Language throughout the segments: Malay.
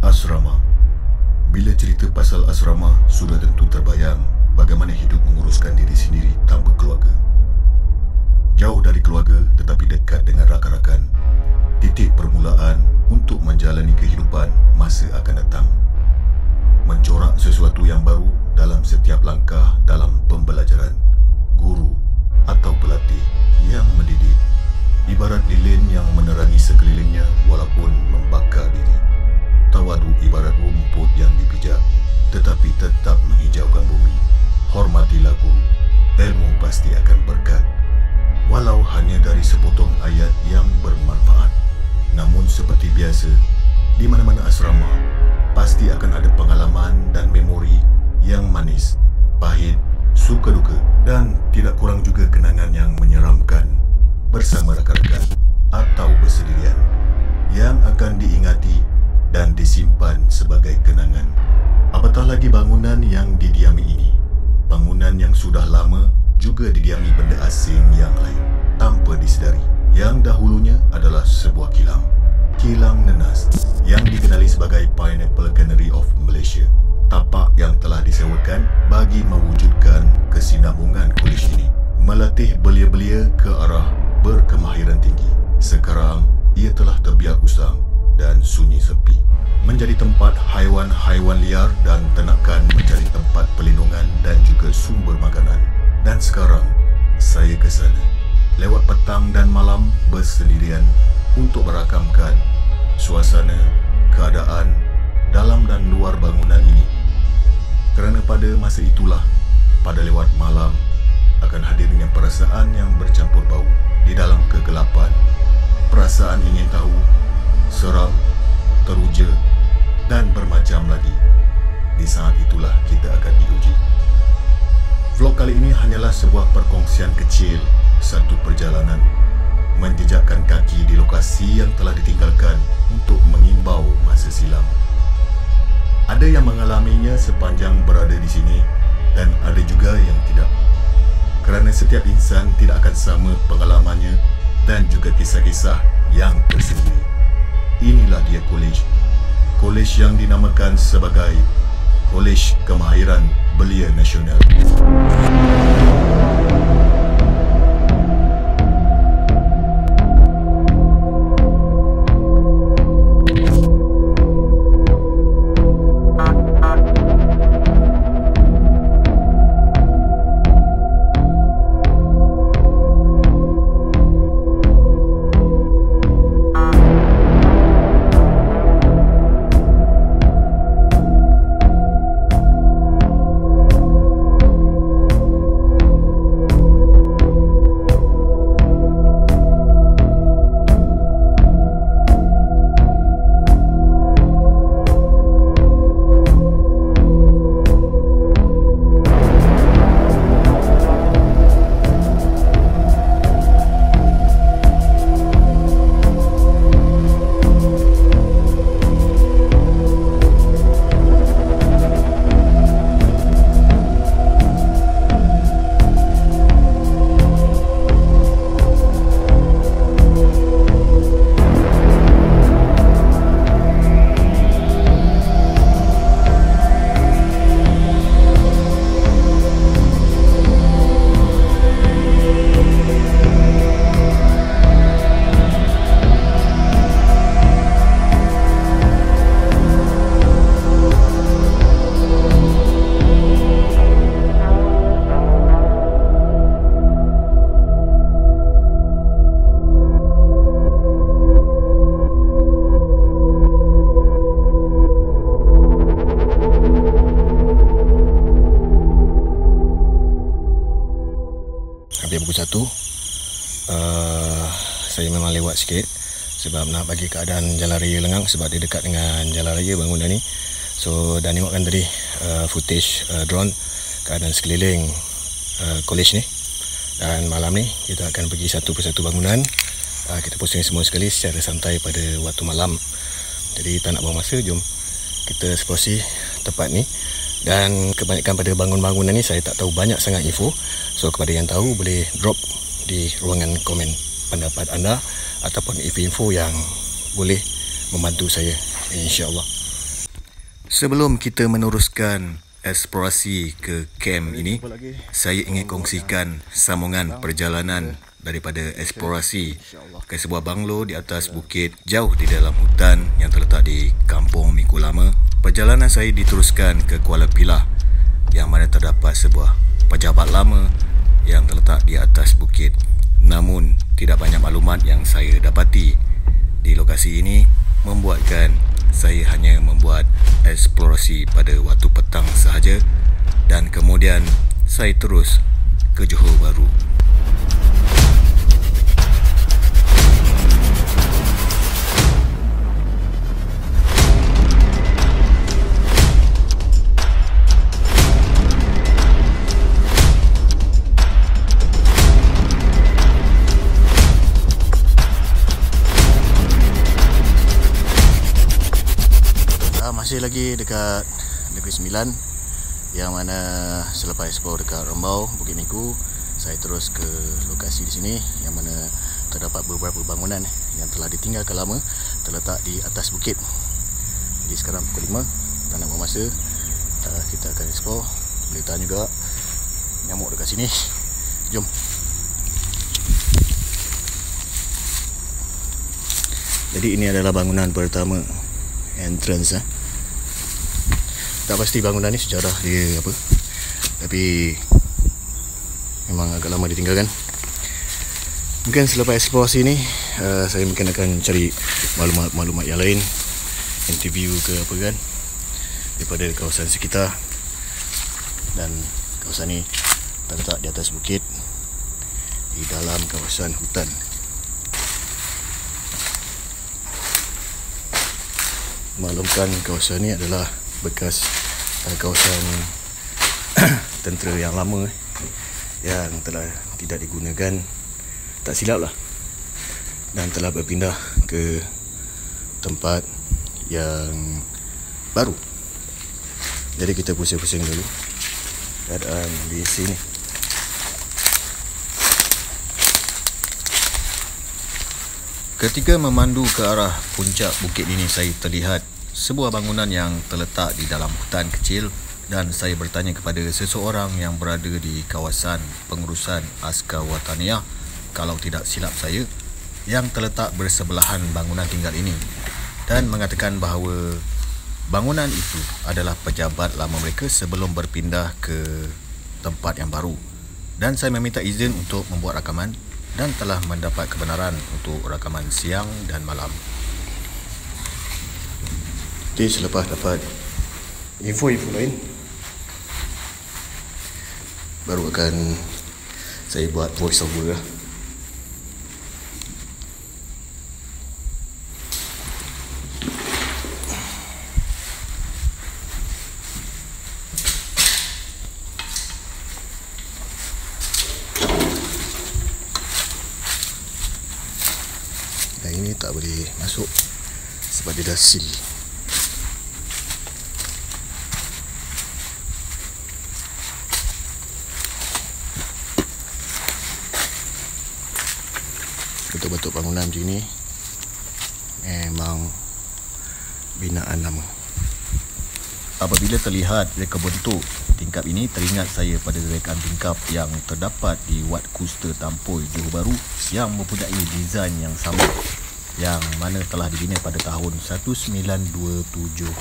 Asrama. Bila cerita pasal asrama, sudah tentu terbayang bagaimana hidup menguruskan diri sendiri tanpa keluarga. Jauh dari keluarga tetapi dekat dengan rakan-rakan. Titik permulaan untuk menjalani kehidupan masa akan datang. Mencorak sesuatu yang baru dalam setiap langkah dalam pembelajaran. Guru atau pelatih yang mendidik. Ibarat lilin yang menerangi sekelilingnya walaupun membakar diri. Tawadu ibarat rumput yang dipijak tetapi tetap menghijaukan bumi. Hormatilah guru, ilmu pasti akan berkat. Walau hanya dari sepotong ayat yang bermanfaat. Namun seperti biasa, di mana-mana asrama, pasti akan ada pengalaman dan memori yang manis, pahit, suka duka dan tidak kurang juga kenangan yang menyeramkan bersama rakan-rakan atau bersendirian yang akan diingati dan disimpan sebagai kenangan. Apatah lagi bangunan yang didiami ini. Bangunan yang sudah lama juga didiami benda asing yang lain tanpa disedari. Yang dahulunya adalah sebuah kilang. Kilang Nenas yang dikenali sebagai Pineapple Cannery of Malaysia. Tapak yang telah disewakan bagi mewujudkan kesinambungan kolej ini. Melatih belia-belia ke arah berkemahiran tinggi. Sekarang ia telah terbiar usang dan sunyi sepi. Menjadi tempat haiwan-haiwan liar dan ternakan mencari tempat perlindungan dan juga sumber makanan. Dan sekarang saya ke sana lewat petang dan malam bersendirian untuk merakamkan suasana, keadaan dalam dan luar bangunan ini. Kerana pada masa itulah, pada lewat malam, akan hadirnya perasaan yang bercampur bau di dalam kegelapan. Perasaan ingin tahu, seram, teruja dan bermacam lagi. Di saat itulah kita akan diuji. Vlog kali ini hanyalah sebuah perkongsian kecil, satu perjalanan menjejakkan kaki di lokasi yang telah ditinggalkan untuk mengimbau masa silam. Ada yang mengalaminya sepanjang berada di sini dan ada juga yang tidak. Kerana setiap insan tidak akan sama pengalamannya dan juga kisah-kisah yang tersendiri. Inilah dia kolej. Kolej yang dinamakan sebagai Kolej Kemahiran Belia Nasional. Pukul 1 saya memang lewat sikit sebab nak bagi keadaan jalan raya lengang sebab dia dekat dengan jalan raya bangunan ni. So dah tengokkan tadi footage drone keadaan sekeliling kolej ni. Dan malam ni kita akan pergi satu persatu bangunan. Kita posting semua sekali secara santai pada waktu malam. Jadi tak nak buang masa, jom kita eksplorasi tempat ni. Dan kebanyakan pada bangun-bangunan ni saya tak tahu banyak sangat info. So kepada yang tahu boleh drop di ruangan komen pendapat anda ataupun info-info yang boleh membantu saya, insya-Allah. Sebelum kita meneruskan eksplorasi ke kem ini, saya ingin kongsikan sambungan perjalanan daripada eksplorasi ke sebuah banglo di atas bukit jauh di dalam hutan yang terletak di Kampung Minggu Lama. Perjalanan saya diteruskan ke Kuala Pilah yang mana terdapat sebuah pejabat lama yang terletak di atas bukit. Namun tidak banyak maklumat yang saya dapati di lokasi ini, membuatkan saya hanya membuat eksplorasi pada waktu petang sahaja dan kemudian saya terus ke Johor Bahru. Masih lagi dekat Negeri Sembilan, yang mana selepas explore dekat Rembau, Bukit Niku, saya terus ke lokasi di sini yang mana terdapat beberapa bangunan yang telah ditinggalkan lama terletak di atas bukit. Jadi sekarang pukul 5, tak nak buang masa, kita akan explore. Boleh tahan juga nyamuk dekat sini. Jom. Jadi ini adalah bangunan pertama, entrance. Tak pasti bangunan ni sejarah dia apa, tapi memang agak lama ditinggalkan. Mungkin selepas eksplorasi ni, saya mungkin akan cari maklumat yang lain, interview ke apa kan, daripada kawasan sekitar. Dan kawasan ni terletak di atas bukit di dalam kawasan hutan. Maklumkan kawasan ni adalah bekas kawasan tentera yang lama yang telah tidak digunakan, tak silap lah, dan telah berpindah ke tempat yang baru. Jadi kita pusing-pusing dulu keadaan di sini. Ketika memandu ke arah puncak bukit ini, saya terlihat sebuah bangunan yang terletak di dalam hutan kecil dan saya bertanya kepada seseorang yang berada di kawasan pengurusan askar Wataniah, kalau tidak silap saya, yang terletak bersebelahan bangunan tinggal ini, dan mengatakan bahawa bangunan itu adalah pejabat lama mereka sebelum berpindah ke tempat yang baru. Dan saya meminta izin untuk membuat rakaman dan telah mendapat kebenaran untuk rakaman siang dan malam. Jadi selepas dapat info-info lain, baru akan saya buat voice over lah. Dan ini tak boleh masuk sebab dia dah seal. Bentuk-bentuk bangunan macam ni memang binaan lama. Apabila terlihat reka bentuk tingkap ini, teringat saya pada rekaan tingkap yang terdapat di Wat Kuster Tampoi, Johor Bahru, yang mempunyai desain yang sama, yang mana telah dibina pada tahun 1927.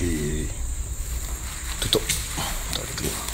ditutup, tak boleh keluar.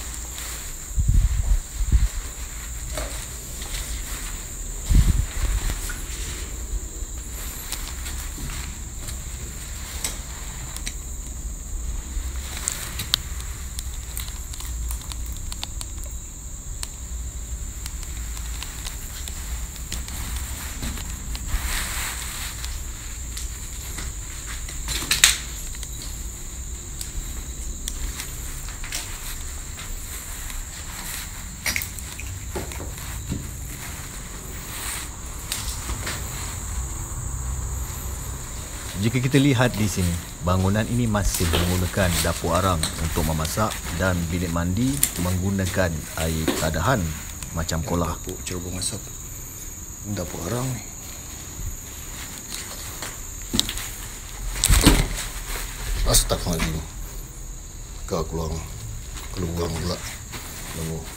Jika kita lihat di sini, bangunan ini masih menggunakan dapur arang untuk memasak dan bilik mandi menggunakan air tadahan macam kolah. Dapur cerobong asap. Ini dapur arang ni. Astagfirullahaladzim. Kau keluar pula. Tunggu.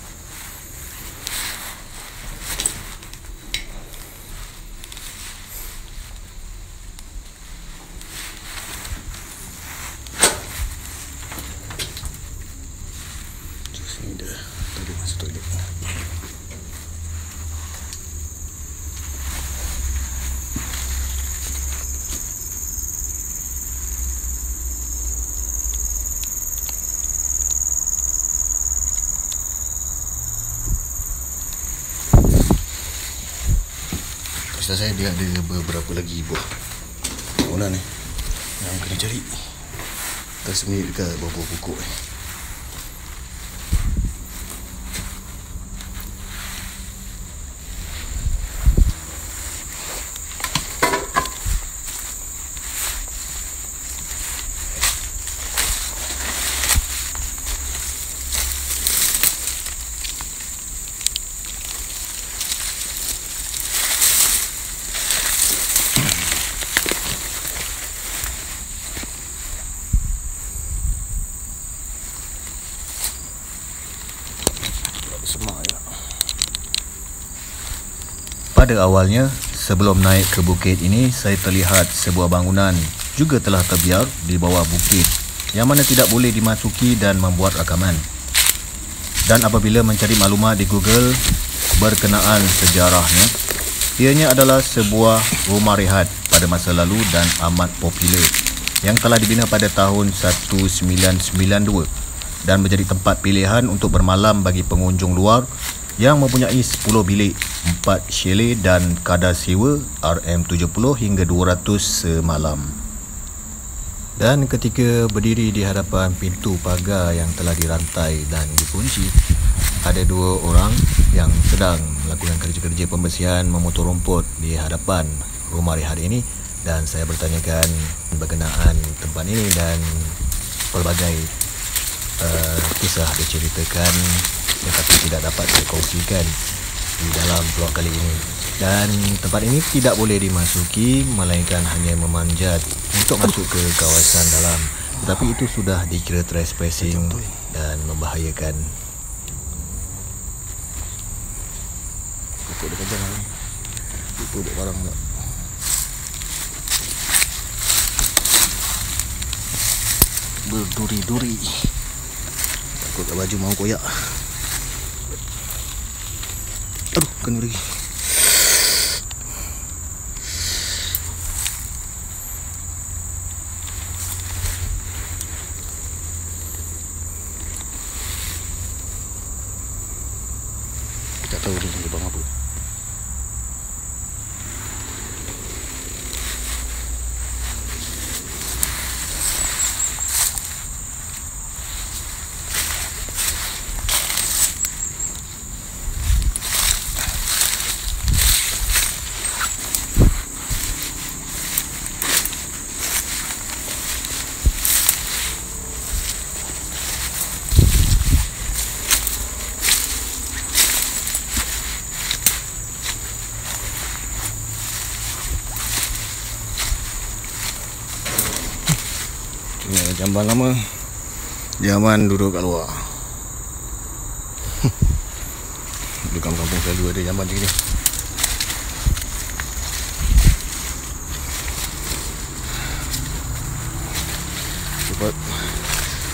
Ini dah tadi masuk toilet. Ustaz saya dia ada beberapa lagi buah bangunan ni yang kena cari. Kita sembunyi dekat bawah pokok ni. Pada awalnya, sebelum naik ke bukit ini, saya terlihat sebuah bangunan juga telah terbiar di bawah bukit yang mana tidak boleh dimasuki dan membuat rakaman. Dan apabila mencari maklumat di Google berkenaan sejarahnya, ianya adalah sebuah rumah rehat pada masa lalu dan amat popular yang telah dibina pada tahun 1992 dan menjadi tempat pilihan untuk bermalam bagi pengunjung luar yang mempunyai 10 bilik, 4 chalet dan kadar sewa RM70 hingga 200 semalam. Dan ketika berdiri di hadapan pintu pagar yang telah dirantai dan dikunci, ada dua orang yang sedang melakukan kerja-kerja pembersihan memotong rumput di hadapan rumah rehat ini, dan saya bertanyakan berkenaan tempat ini dan pelbagai kisah diceritakan tetapi tidak dapat dikongsikan di dalam vlog kali ini. Dan tempat ini tidak boleh dimasuki melainkan hanya memanjat untuk masuk ke kawasan dalam, tetapi itu sudah dikira trespassing dan membahayakan. Pokok dia kejam ni. Itu duk barang tak. Berduri-duri. Takut baju mau koyak. Aduh, kena lagi. Tak tahu dia lubang apa. Jamban lama, zaman duduk kat luar. Di kampung selalu ada jamban macam ni. Cepat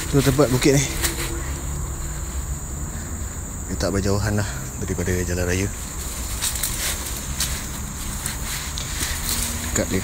Tu tempat bukit ni. Dia tak berjauhan lah daripada jalan raya. Dekat dia.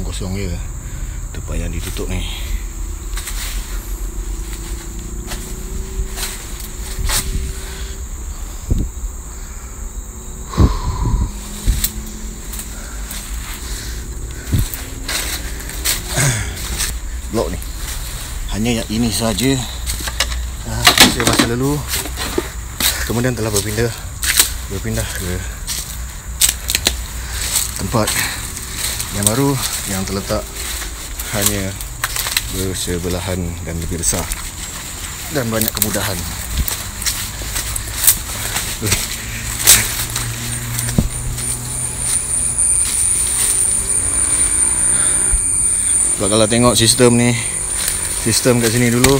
Kosong je tempat yang ditutup ni. Blok ni hanya yang ini saja. Saya masa lalu kemudian telah berpindah ke tempat yang baru yang terletak hanya bersebelahan dan lebih besar dan banyak kemudahan. Sebab kalau tengok sistem kat sini dulu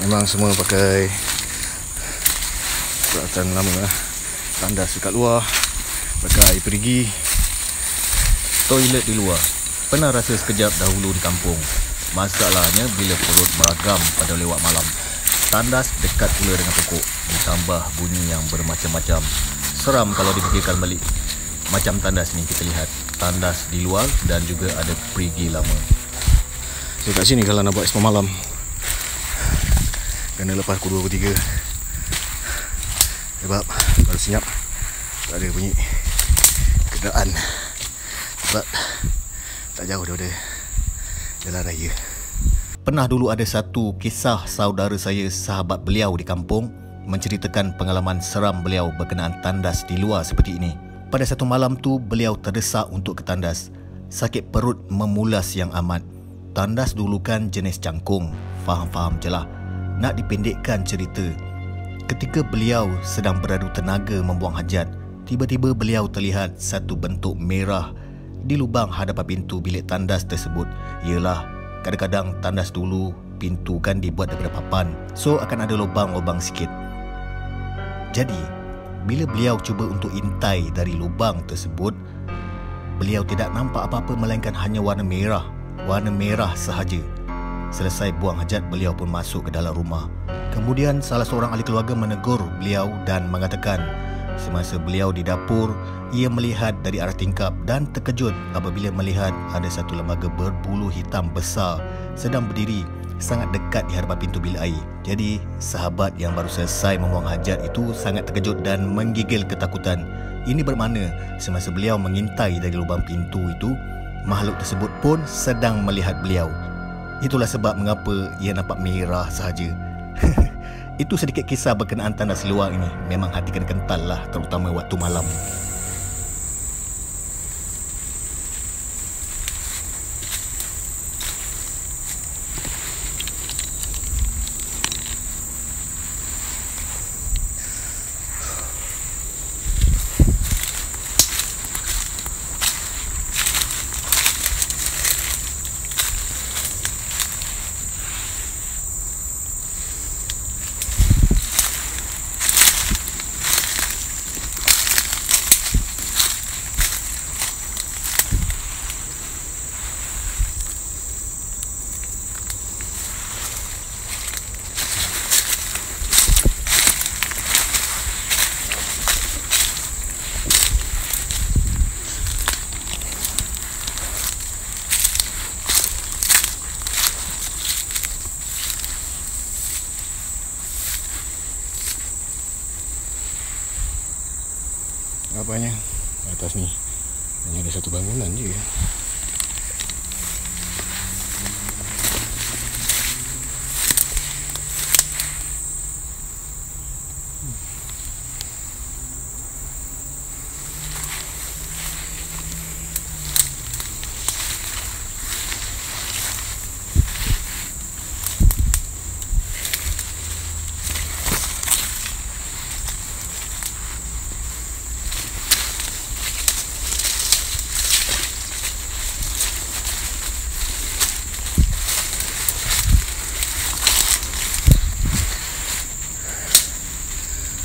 memang semua pakai peralatan lama lah. Tandas dekat luar, pakai air perigi. Toilet di luar. Pernah rasa sekejap dahulu di kampung. Masalahnya bila perut beragam pada lewat malam. Tandas dekat pula dengan pokok. Ditambah bunyi yang bermacam-macam. Seram kalau dipikirkan balik. Macam tandas ni kita lihat. Tandas di luar dan juga ada perigi lama. So kat sini kalau nak buat expo malam kena lepas pukul 2 ke 3. Sebab baru senyap tak ada bunyi kenderaan. Sebab tak jauh daripada jalan raya. Pernah dulu ada satu kisah saudara saya, sahabat beliau di kampung, menceritakan pengalaman seram beliau berkenaan tandas di luar seperti ini. Pada satu malam tu beliau terdesak untuk ke tandas. Sakit perut memulas yang amat. Tandas dulu kan jenis cangkung. Faham-faham je lah. Nak dipendekkan cerita, ketika beliau sedang beradu tenaga membuang hajat, tiba-tiba beliau terlihat satu bentuk merah di lubang hadapan pintu bilik tandas tersebut. Yelah, kadang-kadang tandas dulu pintu kan dibuat daripada papan, so akan ada lubang-lubang sikit. Jadi, bila beliau cuba untuk intai dari lubang tersebut, beliau tidak nampak apa-apa melainkan hanya warna merah sahaja. Selesai buang hajat, beliau pun masuk ke dalam rumah. Kemudian salah seorang ahli keluarga menegur beliau dan mengatakan semasa beliau di dapur, ia melihat dari arah tingkap dan terkejut apabila melihat ada satu lembaga berbulu hitam besar sedang berdiri sangat dekat di hadapan pintu bilik air. Jadi, sahabat yang baru selesai membuang hajat itu sangat terkejut dan menggigil ketakutan. Ini bermakna semasa beliau mengintai dari lubang pintu itu, makhluk tersebut pun sedang melihat beliau. Itulah sebab mengapa ia nampak merah sahaja. Itu sedikit kisah berkenaan tandas luar ini. Memang hati kena kental lah, terutama waktu malam. Apanya atas ni hanya ada satu bangunan je.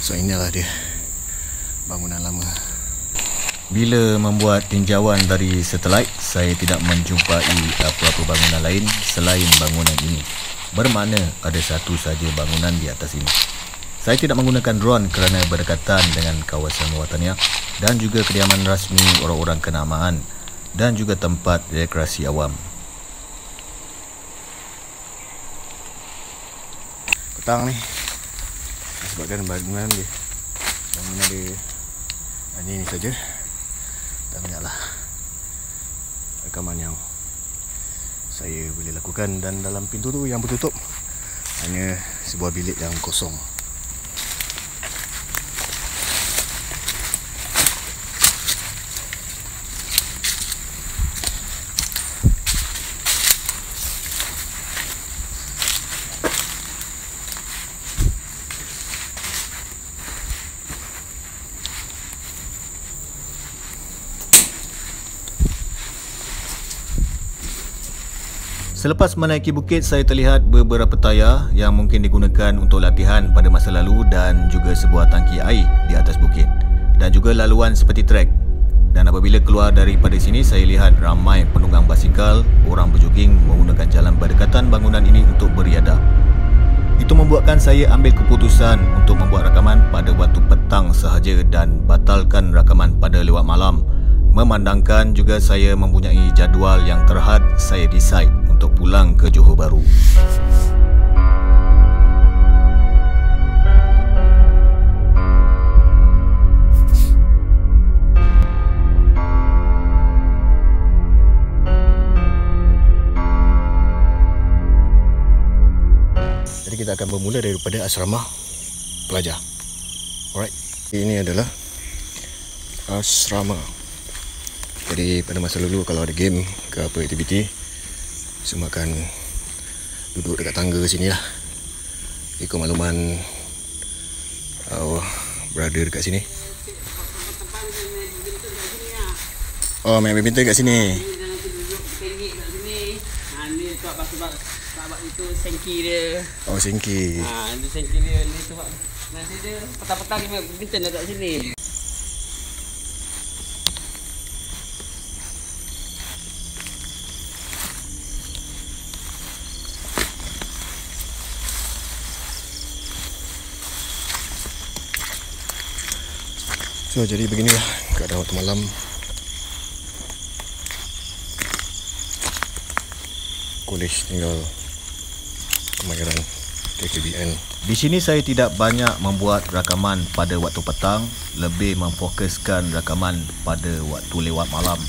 So inilah dia bangunan lama. Bila membuat tinjauan dari satelit, saya tidak menjumpai apa-apa bangunan lain selain bangunan ini. Bermakna ada satu saja bangunan di atas ini. Saya tidak menggunakan drone kerana berdekatan dengan kawasan wataniah dan juga kediaman rasmi orang-orang kenamaan dan juga tempat rekreasi awam. Petang ni, sebabkan bangunan dia hanya ini saja. Tak banyaklah rakaman yang saya boleh lakukan, dan dalam pintu tu yang bertutup hanya sebuah bilik yang kosong. Selepas menaiki bukit, saya terlihat beberapa tayar yang mungkin digunakan untuk latihan pada masa lalu dan juga sebuah tangki air di atas bukit dan juga laluan seperti trek. Dan apabila keluar daripada sini, saya lihat ramai penunggang basikal, orang berjoging menggunakan jalan berdekatan bangunan ini untuk beriadah. Itu membuatkan saya ambil keputusan untuk membuat rakaman pada waktu petang sahaja dan batalkan rakaman pada lewat malam. Memandangkan juga saya mempunyai jadual yang terhad, saya decide untuk pulang ke Johor Bahru. Jadi kita akan bermula daripada asrama pelajar. Alright, ini adalah asrama. Jadi pada masa lalu kalau ada game ke apa aktiviti, semua akan duduk dekat tangga sini lah. Ikut makluman brother dekat sini. Oh, main badminton kat sini. Ni sebab itu sengki dia. Oh, sengki. Itu sengki dia ni sebab nanti dia petang-petang dia main badminton dekat sini. So, jadi beginilah keadaan waktu malam. Kolej tinggal Kemahiran KKBN. Di sini saya tidak banyak membuat rakaman pada waktu petang, lebih memfokuskan rakaman pada waktu lewat malam.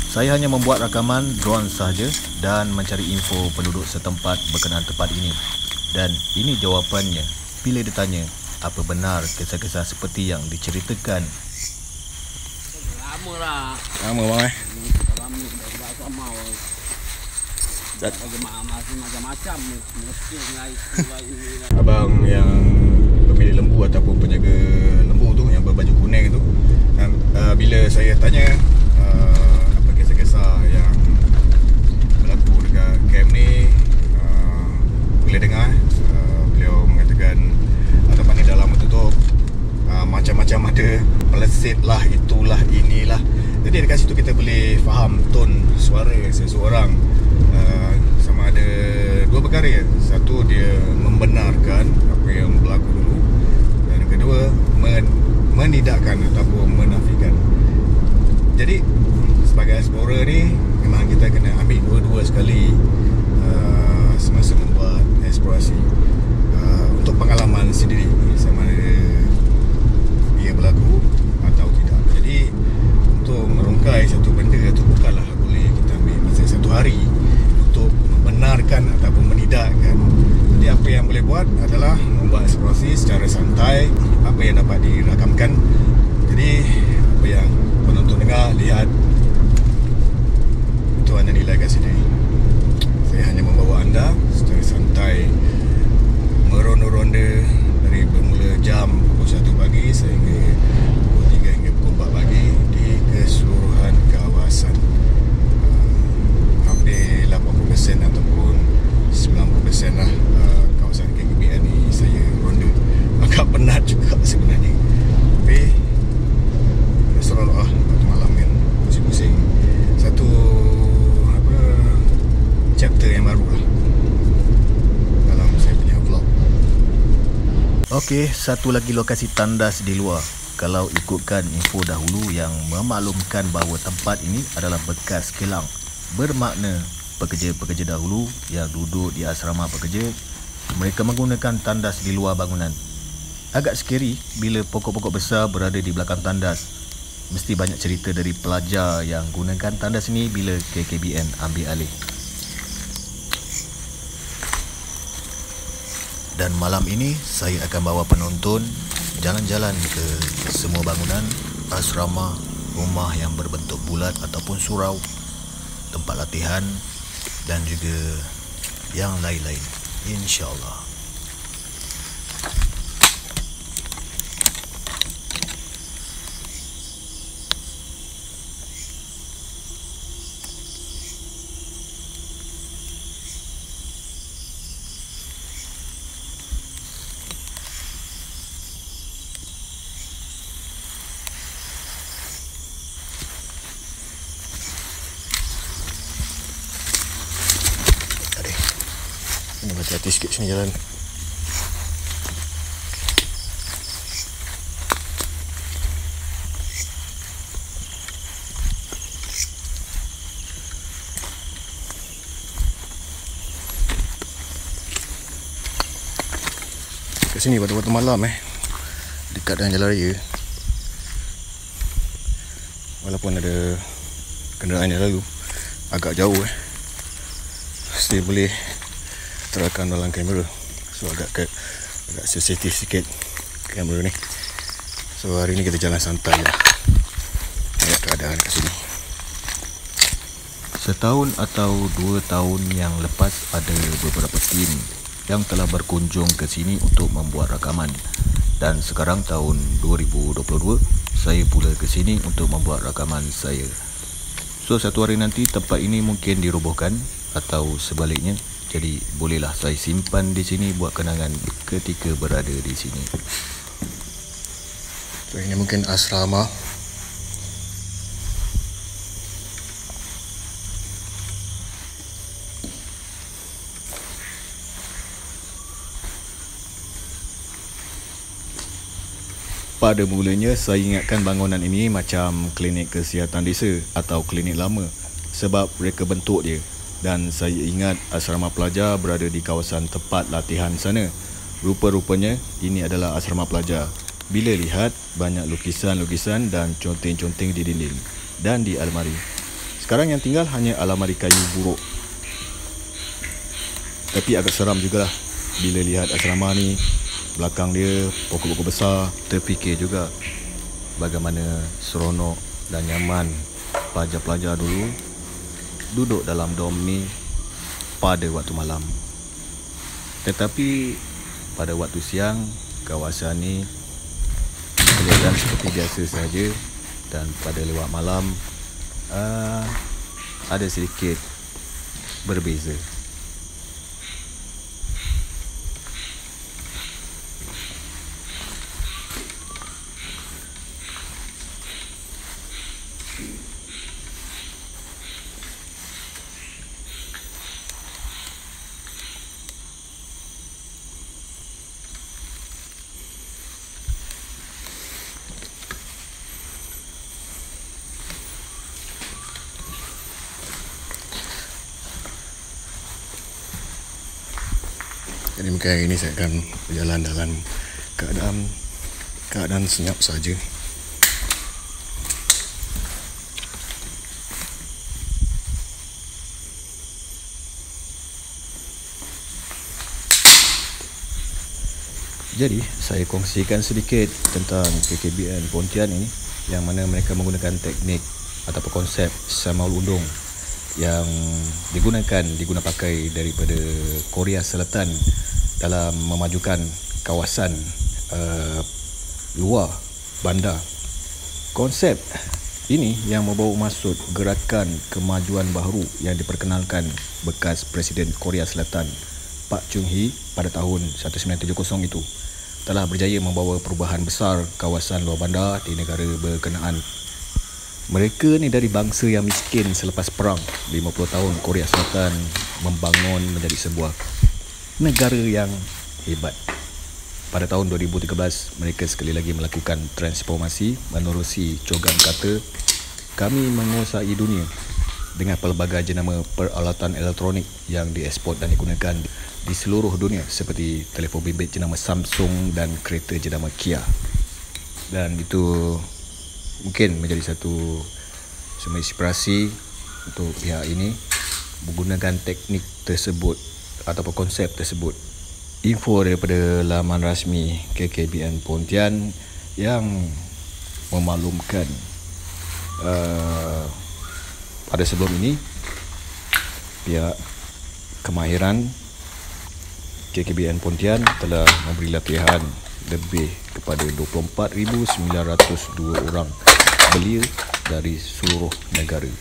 Saya hanya membuat rakaman drone sahaja dan mencari info penduduk setempat berkenaan tempat ini. Dan ini jawapannya bila ditanya apa benar kisah-kisah seperti yang diceritakan. Lama lah. Lama bang Lama dah sama. Masih macam-macam mesti naik. Abang yang pemilik lembu ataupun penjaga lembu tu yang berbaju kuning tu, bila saya tanya apa kisah-kisah yang berlaku dekat camp ni, boleh dengar beliau mengatakan tempat ni dalam tertutup, macam-macam ada, pelesit lah, itulah, inilah. Jadi dekat situ kita boleh faham tone suara seseorang. Sama ada dua perkara ya. Satu, dia membenarkan apa yang berlaku dulu, dan kedua, menidakkan ataupun menafikan. Jadi sebagai explorer ni, memang kita kena ambil dua-dua sekali semasa membuat eksplorasi, untuk pengalaman sendiri, sama ada ia berlaku atau tidak. Jadi untuk merungkai satu benda tu bukanlah boleh kita ambil masa satu hari untuk membenarkan ataupun menidakkan. Jadi apa yang boleh buat adalah membuat eksplorasi secara santai, apa yang dapat dirakamkan. Jadi apa yang penonton dengar, lihat, itu anda nilai kat sini. Saya hanya membawa anda secara santai meronda-ronda dari bermula jam pukul 1 pagi sehingga pukul 3 hingga pukul 4 pagi di keseluruhan kawasan. Hampir 80% ataupun 90% lah kawasan KKBN ni saya ronda. Agak penat juga sebenarnya. Okey, satu lagi lokasi tandas di luar. Kalau ikutkan info dahulu yang memaklumkan bahawa tempat ini adalah bekas kilang, bermakna pekerja-pekerja dahulu yang duduk di asrama pekerja, mereka menggunakan tandas di luar bangunan. Agak scary bila pokok-pokok besar berada di belakang tandas. Mesti banyak cerita dari pelajar yang gunakan tandas ini bila KKBN ambil alih. Dan malam ini saya akan bawa penonton jalan-jalan ke semua bangunan, asrama, rumah yang berbentuk bulat ataupun surau, tempat latihan dan juga yang lain-lain, insya-Allah. Ini hati-hati sikit sini jalan. Kat sini pada waktu malam dekat dengan jalan raya. Walaupun ada kenderaan yang lalu agak jauh still boleh terakam dalam kamera. So agak sensitif sikit kamera ni. So hari ni kita jalan santai lah. Lihat keadaan kat sini. Setahun atau 2 tahun yang lepas ada beberapa tim yang telah berkunjung ke sini untuk membuat rakaman. Dan sekarang tahun 2022 saya pula ke sini untuk membuat rakaman saya. So satu hari nanti tempat ini mungkin dirobohkan atau sebaliknya. Jadi bolehlah saya simpan di sini buat kenangan ketika berada di sini. So ini mungkin asrama. Pada mulanya saya ingatkan bangunan ini macam klinik kesihatan desa atau klinik lama sebab reka bentuk dia. Dan saya ingat asrama pelajar berada di kawasan tempat latihan sana. Rupa-rupanya ini adalah asrama pelajar. Bila lihat banyak lukisan-lukisan dan conteng-conteng di dinding dan di almari. Sekarang yang tinggal hanya almari kayu buruk. Tapi agak seram jugalah bila lihat asrama ni. Belakang dia pokok-pokok besar. Terfikir juga bagaimana seronok dan nyaman pelajar-pelajar dulu duduk dalam dom ni pada waktu malam. Tetapi pada waktu siang kawasan ni kelihatan seperti biasa saja. Dan pada lewat malam ada sedikit berbeza. Jadi mungkin hari ini saya akan berjalan dalam keadaan senyap saja. Jadi saya kongsikan sedikit tentang KKBN Pontian ini, yang mana mereka menggunakan teknik ataupun konsep Samaul Undung yang diguna pakai daripada Korea Selatan dalam memajukan kawasan luar bandar. Konsep ini yang membawa maksud gerakan kemajuan baharu yang diperkenalkan bekas Presiden Korea Selatan Pak Chung-hee pada tahun 1970 itu telah berjaya membawa perubahan besar kawasan luar bandar di negara berkenaan. Mereka ni dari bangsa yang miskin selepas perang 50 tahun Korea Selatan membangun menjadi sebuah negara yang hebat. pada tahun 2013 mereka sekali lagi melakukan transformasi menerusi cogan kata kami menguasai dunia dengan pelbagai jenama peralatan elektronik yang dieksport dan digunakan di seluruh dunia seperti telefon bimbit jenama Samsung dan kereta jenama Kia. Dan itu mungkin menjadi satu semua inspirasi untuk pihak ini menggunakan teknik tersebut ataupun konsep tersebut. Info daripada laman rasmi KKBN Pontian yang memaklumkan pada sebelum ini pihak kemahiran KKBN Pontian telah memberi latihan lebih kepada 24,902 orang belia dari seluruh negara.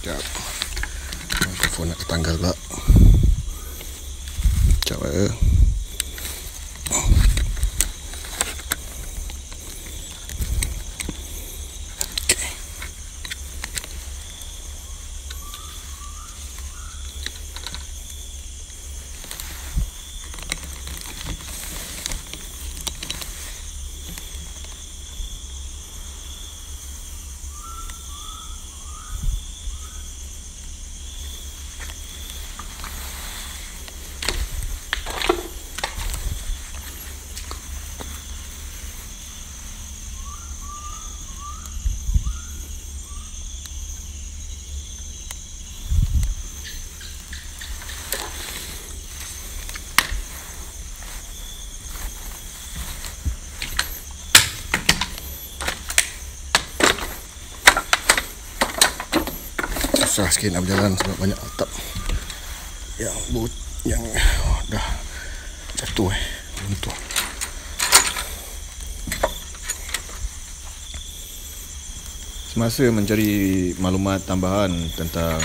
Sekejap, mikrofon nak tertanggal pula. Sekejap ya. Susah sikit nak berjalan sebab banyak atap yang dah jatuh runtuh. Semasa mencari maklumat tambahan tentang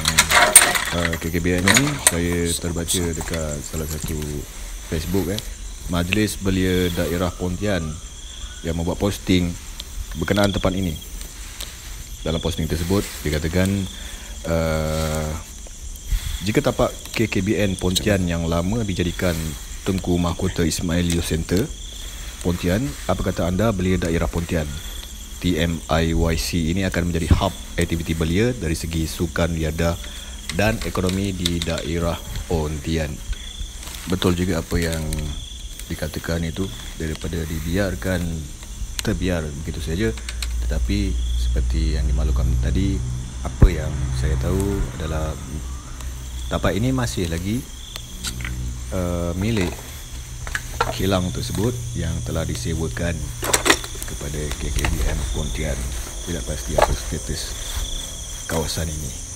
KKBN ini, saya terbaca dekat salah satu Facebook Majlis Belia Daerah Pontian yang membuat posting berkenaan tempat ini. Dalam posting tersebut dikatakan jika tapak KKBN Pontian yang lama dijadikan Tengku Mahkota Ismail Youth Center Pontian, apa kata anda belia daerah Pontian? TMIYC ini akan menjadi hub aktiviti belia dari segi sukan liada dan ekonomi di daerah Pontian. Betul juga apa yang dikatakan itu, daripada dibiarkan terbiar begitu saja. Tetapi seperti yang dimaklumkan tadi, apa yang saya tahu adalah tapak ini masih lagi milik kilang tersebut yang telah disewakan kepada KKBN Pontian. Tidak pasti apa status kawasan ini.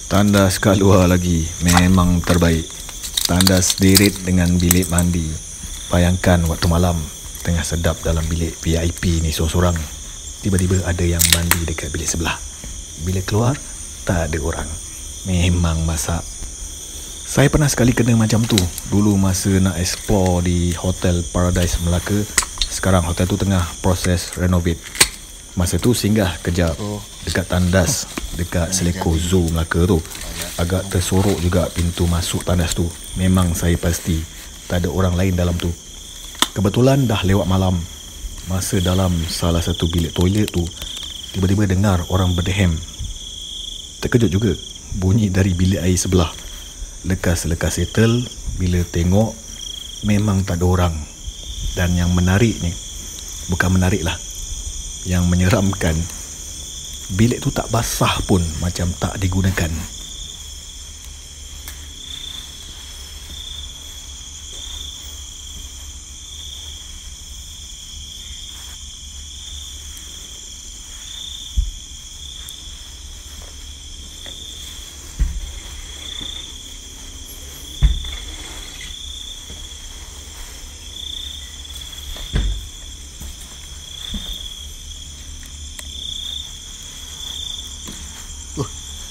Tandas kat luar lagi memang terbaik. Tandas dirit dengan bilik mandi. Bayangkan waktu malam tengah sedap dalam bilik VIP ni seorang-seorang, tiba-tiba ada yang mandi dekat bilik sebelah. Bila keluar, tak ada orang. Memang masak. Saya pernah sekali kena macam tu. Dulu masa nak explore di Hotel Paradise Melaka. Sekarang hotel tu tengah proses renovate. Masa tu singgah kejap dekat tandas, dekat Seleko Zoo Melaka tu. Agak tersorok juga pintu masuk tandas tu. Memang saya pasti tak ada orang lain dalam tu. Kebetulan dah lewat malam. Masa dalam salah satu bilik toilet tu, tiba-tiba dengar orang berdehem. Terkejut juga, bunyi dari bilik air sebelah. Lekas-lekas settle, bila tengok memang tak ada orang. Dan yang menariknya, bukan menarik lah, yang menyeramkan, bilik tu tak basah pun, macam tak digunakan.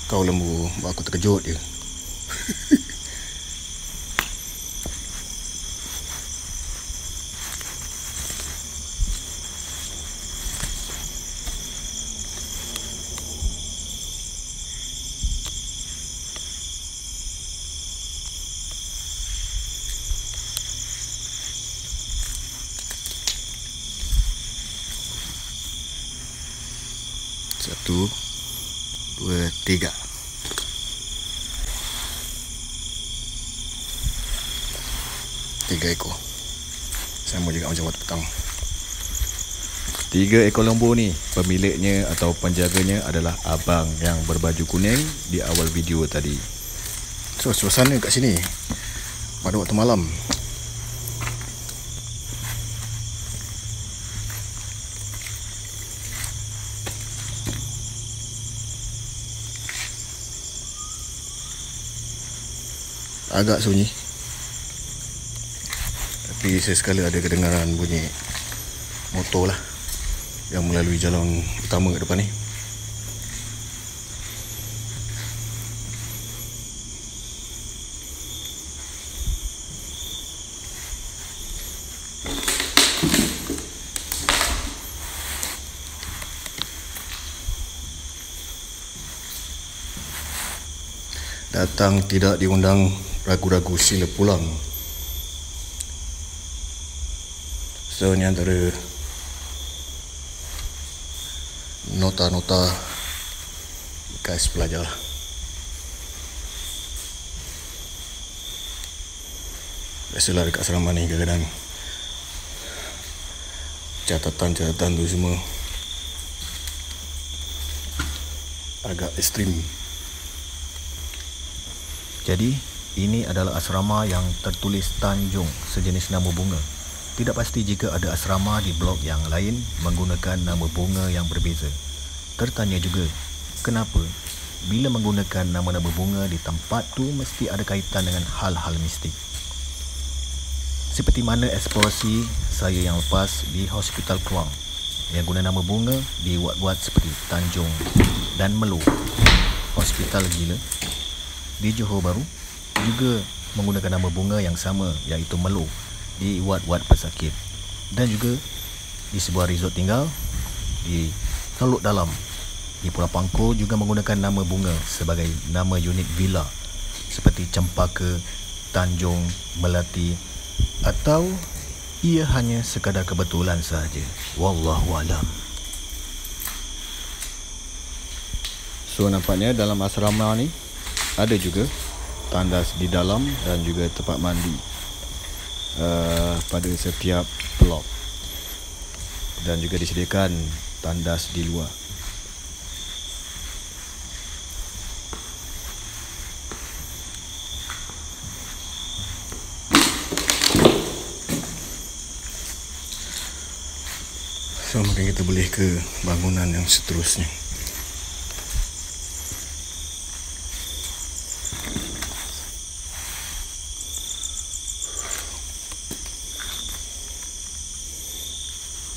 Kau lembu, buat aku terkejut je. Satu, dua, tiga. Tiga ekor. Sama juga macam waktu petang. 3 ekor lembu ni, pemiliknya atau penjaganya adalah abang yang berbaju kuning di awal video tadi. So, suasana kat sini pada waktu malam agak sunyi. Tapi sesekali ada kedengaran bunyi motor lah yang melalui jalan utama kat depan ni. Datang tidak diundang, ragu-ragu sila pulang. So, ni antara nota-nota bekas pelajar lah. Biasalah dekat asrama ni kadang-kadang catatan-catatan tu semua agak ekstrim. Jadi, ini adalah asrama yang tertulis Tanjung, sejenis nama bunga. Tidak pasti jika ada asrama di blok yang lain menggunakan nama bunga yang berbeza. Tertanya juga, kenapa bila menggunakan nama-nama bunga di tempat tu mesti ada kaitan dengan hal-hal mistik. Seperti mana eksplorasi saya yang lepas di Hospital Kluang yang guna nama bunga dibuat-buat seperti Tanjung dan Melu. Hospital Gila di Johor Bahru juga menggunakan nama bunga yang sama, iaitu Melu, di wad-wad pesakit. Dan juga di sebuah resort tinggal di Teluk Dalam di Pulau Pangkor juga menggunakan nama bunga sebagai nama unit villa seperti Cempaka, Tanjung, Melati, atau ia hanya sekadar kebetulan sahaja. Wallahualam. So, nampaknya dalam asrama ni ada juga tandas di dalam dan juga tempat mandi pada setiap blok, dan juga disediakan tandas di luar. So, mungkin kita boleh ke bangunan yang seterusnya.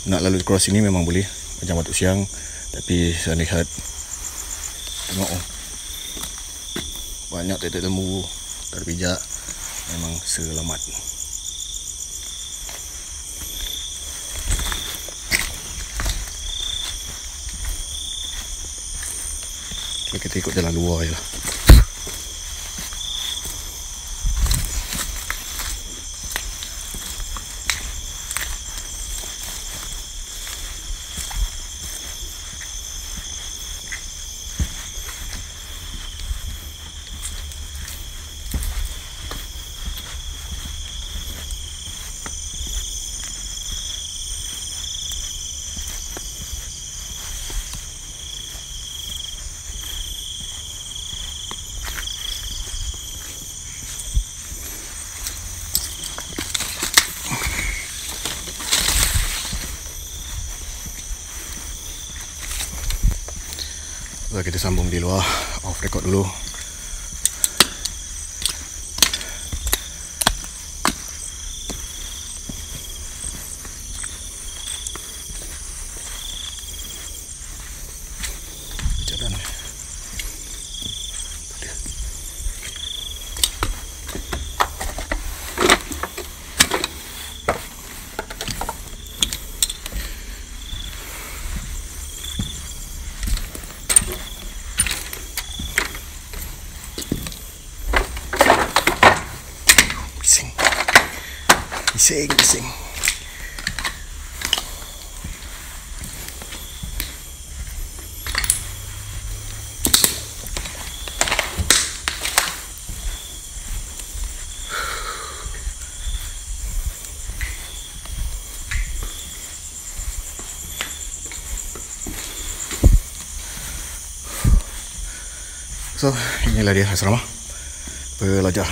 Nak lalu cross sini memang boleh macam waktu siang, tapi saya lihat tengok banyak titik lembu terpijak, memang selamat. Kita ikut jalan luar je lah. Kita sambung di luar, off record dulu. Jalan. Bising. So, inilah dia asrama pelajar.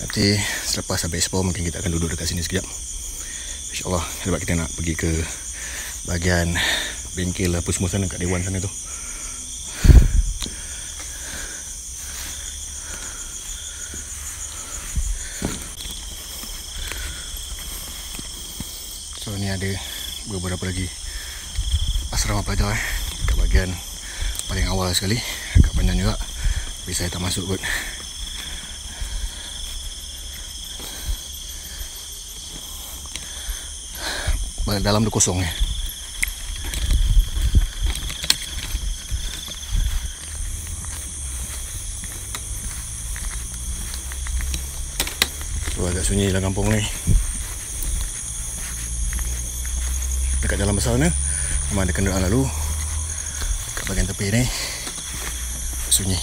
Nanti selepas habis expo mungkin kita akan duduk dekat sini sekejap. InsyaAllah sebab kita nak pergi ke bahagian bengkel Pusmus sana kat Dewan sana tu. So ni ada beberapa lagi asrama pelajar kat bahagian paling awal sekali, agak panjang juga. Tapi saya tak masuk kot. Dalam tu kosong ya. So agak sunyi lah kampung ni. Dekat jalan besar ni memang ada kenderaan lalu. Dekat bahagian tepi ni sunyi.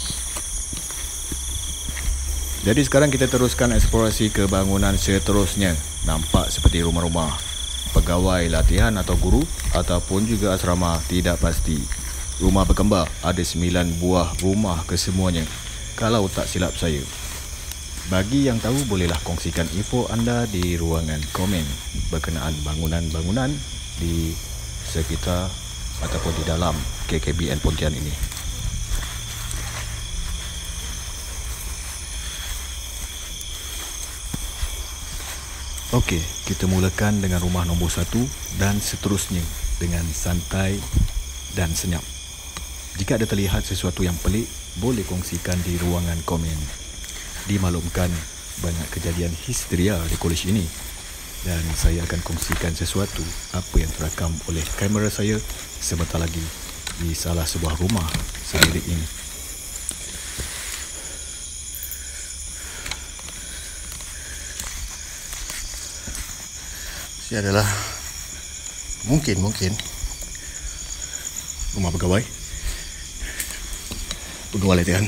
Jadi sekarang kita teruskan eksplorasi ke bangunan seterusnya. Nampak seperti rumah-rumah pegawai latihan atau guru ataupun juga asrama, tidak pasti. Rumah berkembar ada 9 buah rumah kesemuanya, kalau tak silap saya. Bagi yang tahu, bolehlah kongsikan info anda di ruangan komen berkenaan bangunan-bangunan di sekitar ataupun di dalam KKBN Pontian ini. Okey, kita mulakan dengan rumah nombor 1 dan seterusnya dengan santai dan senyap. Jika ada terlihat sesuatu yang pelik, boleh kongsikan di ruangan komen. Dimaklumkan banyak kejadian histeria di kolej ini dan saya akan kongsikan sesuatu apa yang terakam oleh kamera saya sebentar lagi di salah sebuah rumah sendiri ini. Ini adalah mungkin rumah pegawai latihan.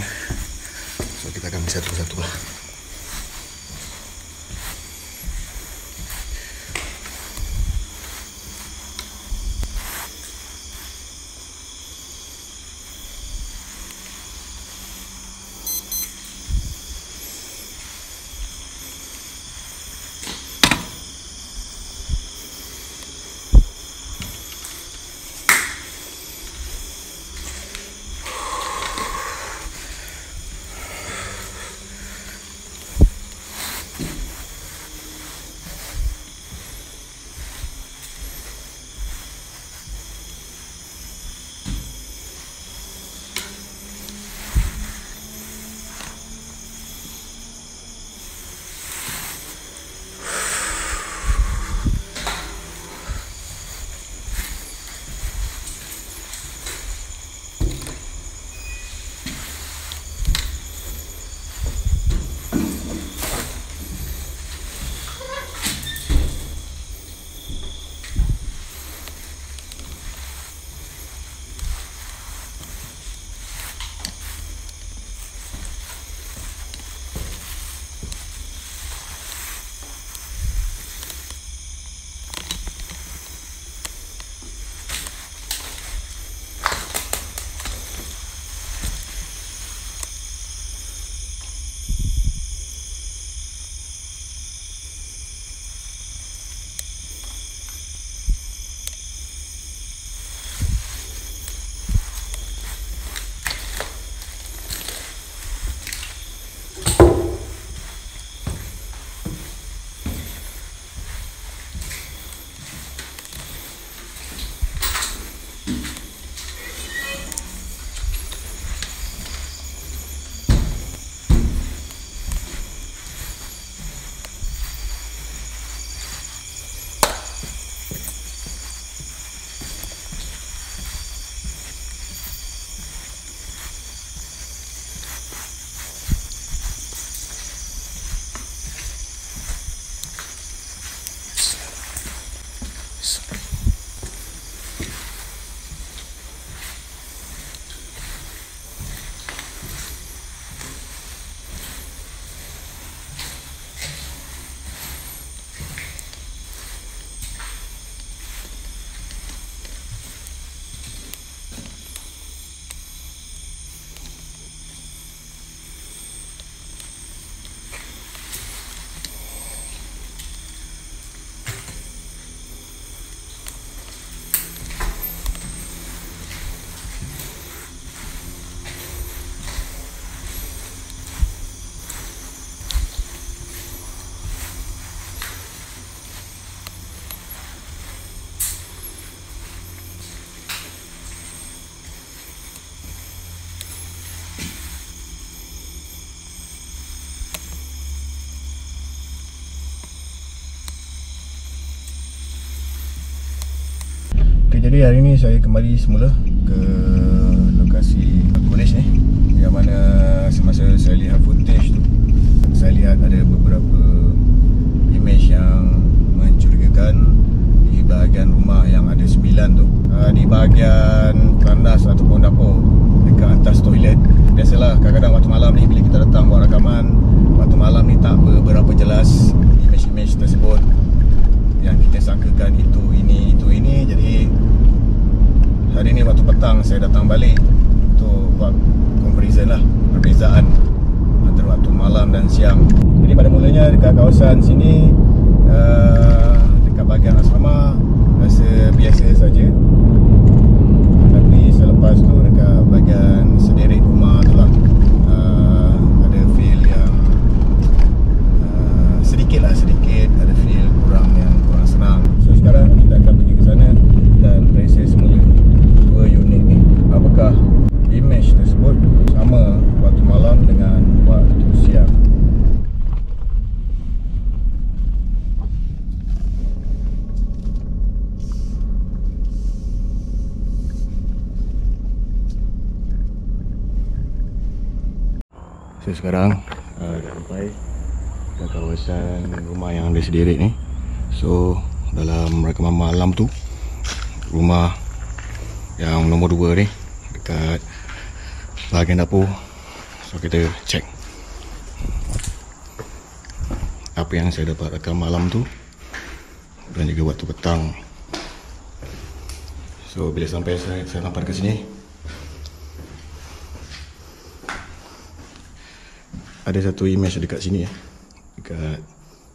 So kita akan bisa satu-satu lah. Jadi hari ini saya kembali semula ke lokasi Corniche ni, yang mana semasa saya lihat footage tu, saya lihat ada beberapa image yang mencurigakan di bahagian rumah yang ada 9 tu. Di bahagian tandas ataupun dapur dekat atas toilet. Biasalah kadang-kadang waktu malam ni bila kita datang buat rakaman, waktu malam ni tak berapa jelas image-image tersebut yang kita sangkakan itu ini. Jadi hari ni waktu petang saya datang balik untuk buat comparison lah, perbezaan antara waktu malam dan siang. Jadi pada mulanya dekat kawasan sini, dekat bahagian asrama rasa biasa saja. Tapi selepas tu dekat bahagian sederik rumah tu lah, ada feel yang sedikit ada feel kurang senang. So sekarang kita akan pergi ke sana dan periksa semula dua unit ni. Apakah image tersebut sama waktu malam dengan waktu siang? So sekarang dah sampai ke kawasan rumah yang ada sederik ni. So dalam rakaman malam tu, rumah yang nombor 2 ni dekat bahagian dapur. So kita check apa yang saya dapat rakam malam tu dan juga waktu petang. So bila sampai saya sampai ke sini, ada satu image dekat sini dekat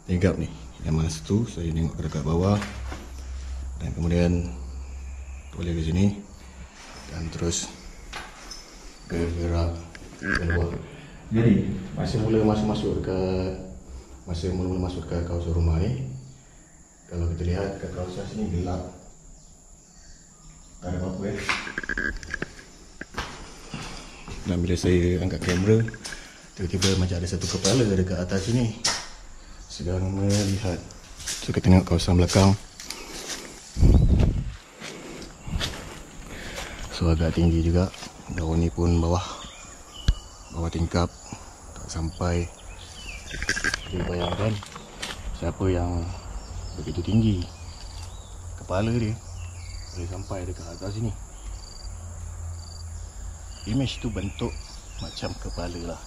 tingkap ni, yang mana satu saya tengok dekat bawah dan kemudian boleh ke sini dan terus bergerak ke luar. Jadi masa mula masuk ke kawasan rumah ni, kalau kita lihat kat kawasan sini gelap, tak ada apa-apa Dan bila saya angkat kamera, tiba-tiba macam ada satu kepala dekat atas sini sedang melihat. So kita tengok kawasan belakang. So agak tinggi juga. Daun ni pun bawah tingkap, tak sampai. Jadi bayangkan siapa yang begitu tinggi kepala dia boleh sampai dekat atas sini. Image tu bentuk macam kepala lah.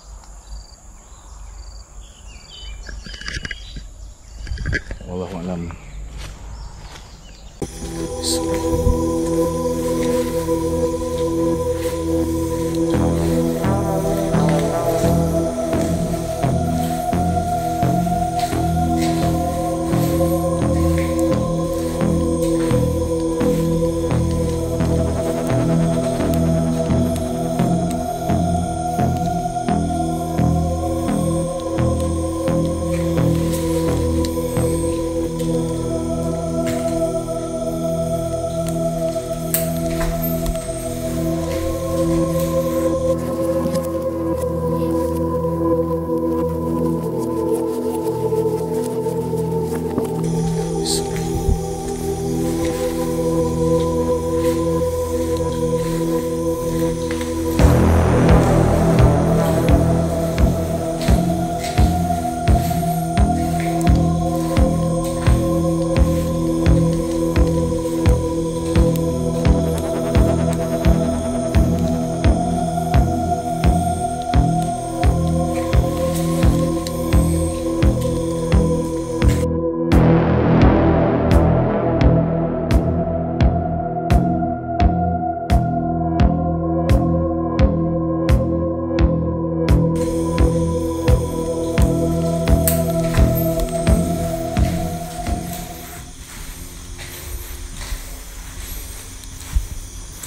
Wallahualam.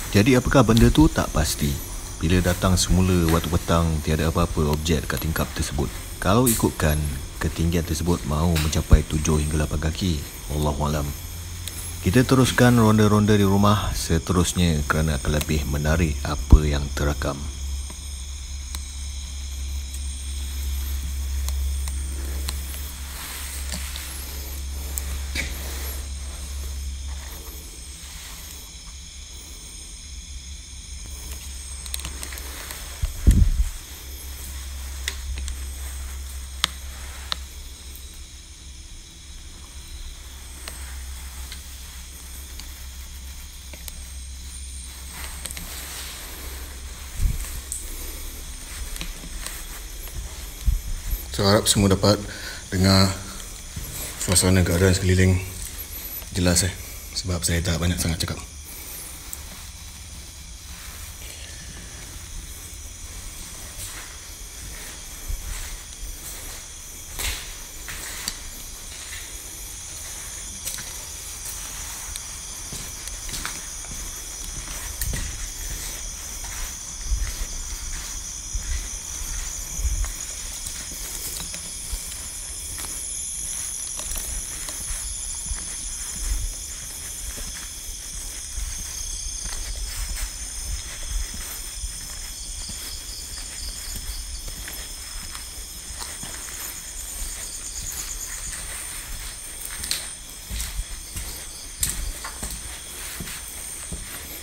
Jadi apakah benda tu tak pasti. Bila datang semula waktu petang, tiada apa-apa objek dekat tingkap tersebut. Kalau ikutkan, ketinggian tersebut mahu mencapai 7 hingga 8 kaki. Wallahualam. Kita teruskan ronda-ronda di rumah seterusnya kerana akan lebih menarik apa yang terakam. So harap semua dapat dengar suasana keadaan sekeliling jelas sebab saya tak banyak sangat cakap.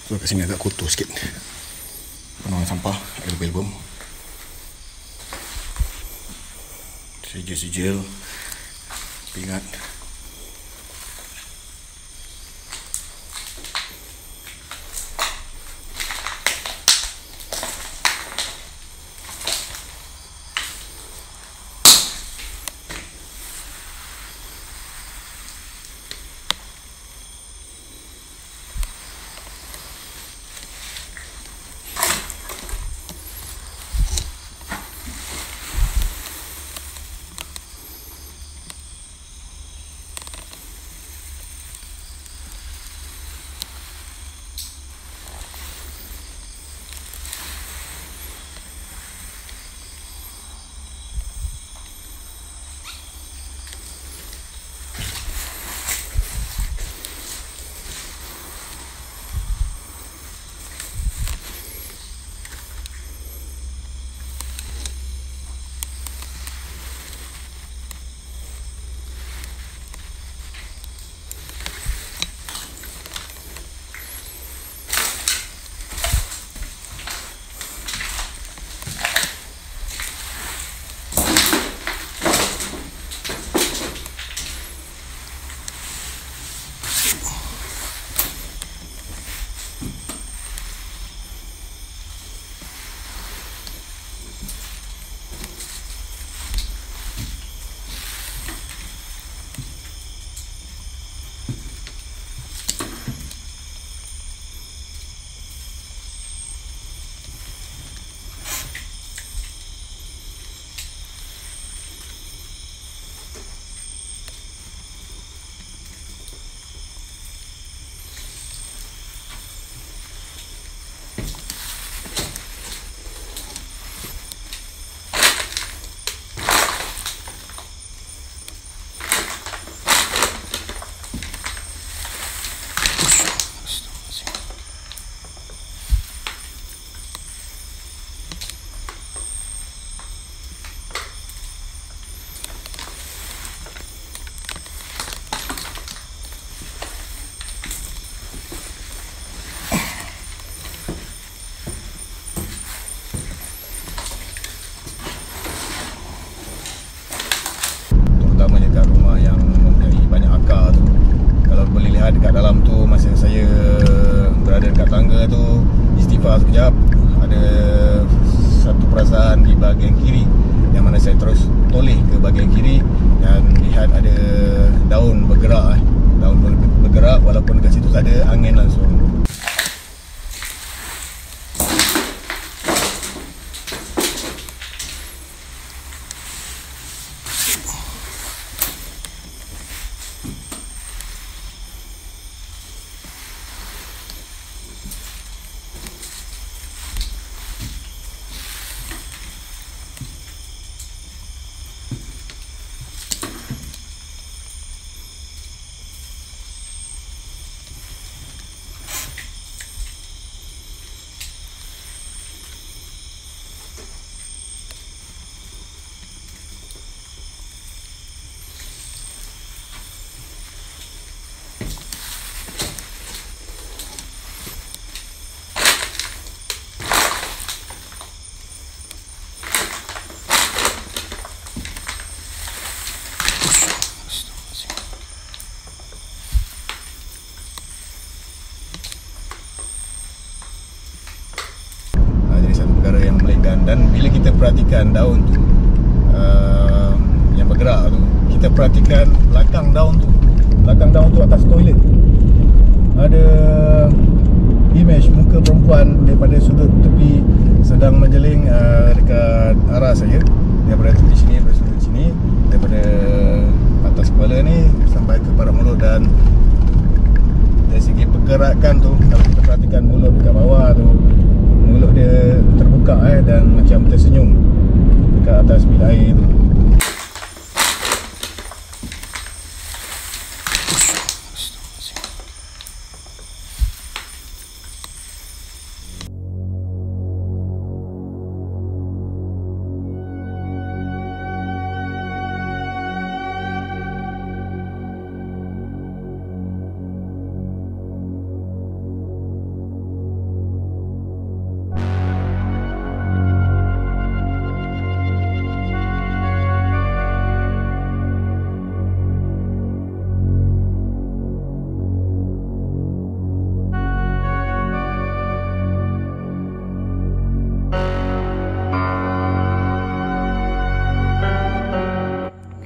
So kat sini agak kotor sikit. Penuhan sampah, album. Sijil-sijil, pingat. Dekat dalam tu masa saya berada dekat tangga tu, istighfar sekejap, ada satu perasaan di bahagian kiri yang mana saya terus toleh ke bahagian kiri dan lihat ada daun bergerak walaupun dekat situ tak ada angin langsung. Dan bila kita perhatikan daun tu, bergerak tu, kita perhatikan belakang daun tu atas toilet ada image muka perempuan daripada sudut tepi sedang menjeling dekat arah saya, daripada tepi sini, daripada sudut sini, daripada atas kepala ni sampai ke paruh mulut. Dan dari segi pergerakan tu, kalau kita perhatikan mulut dekat bawah tu, mulut dia terbuka dan macam tersenyum dekat atas bilik air tu.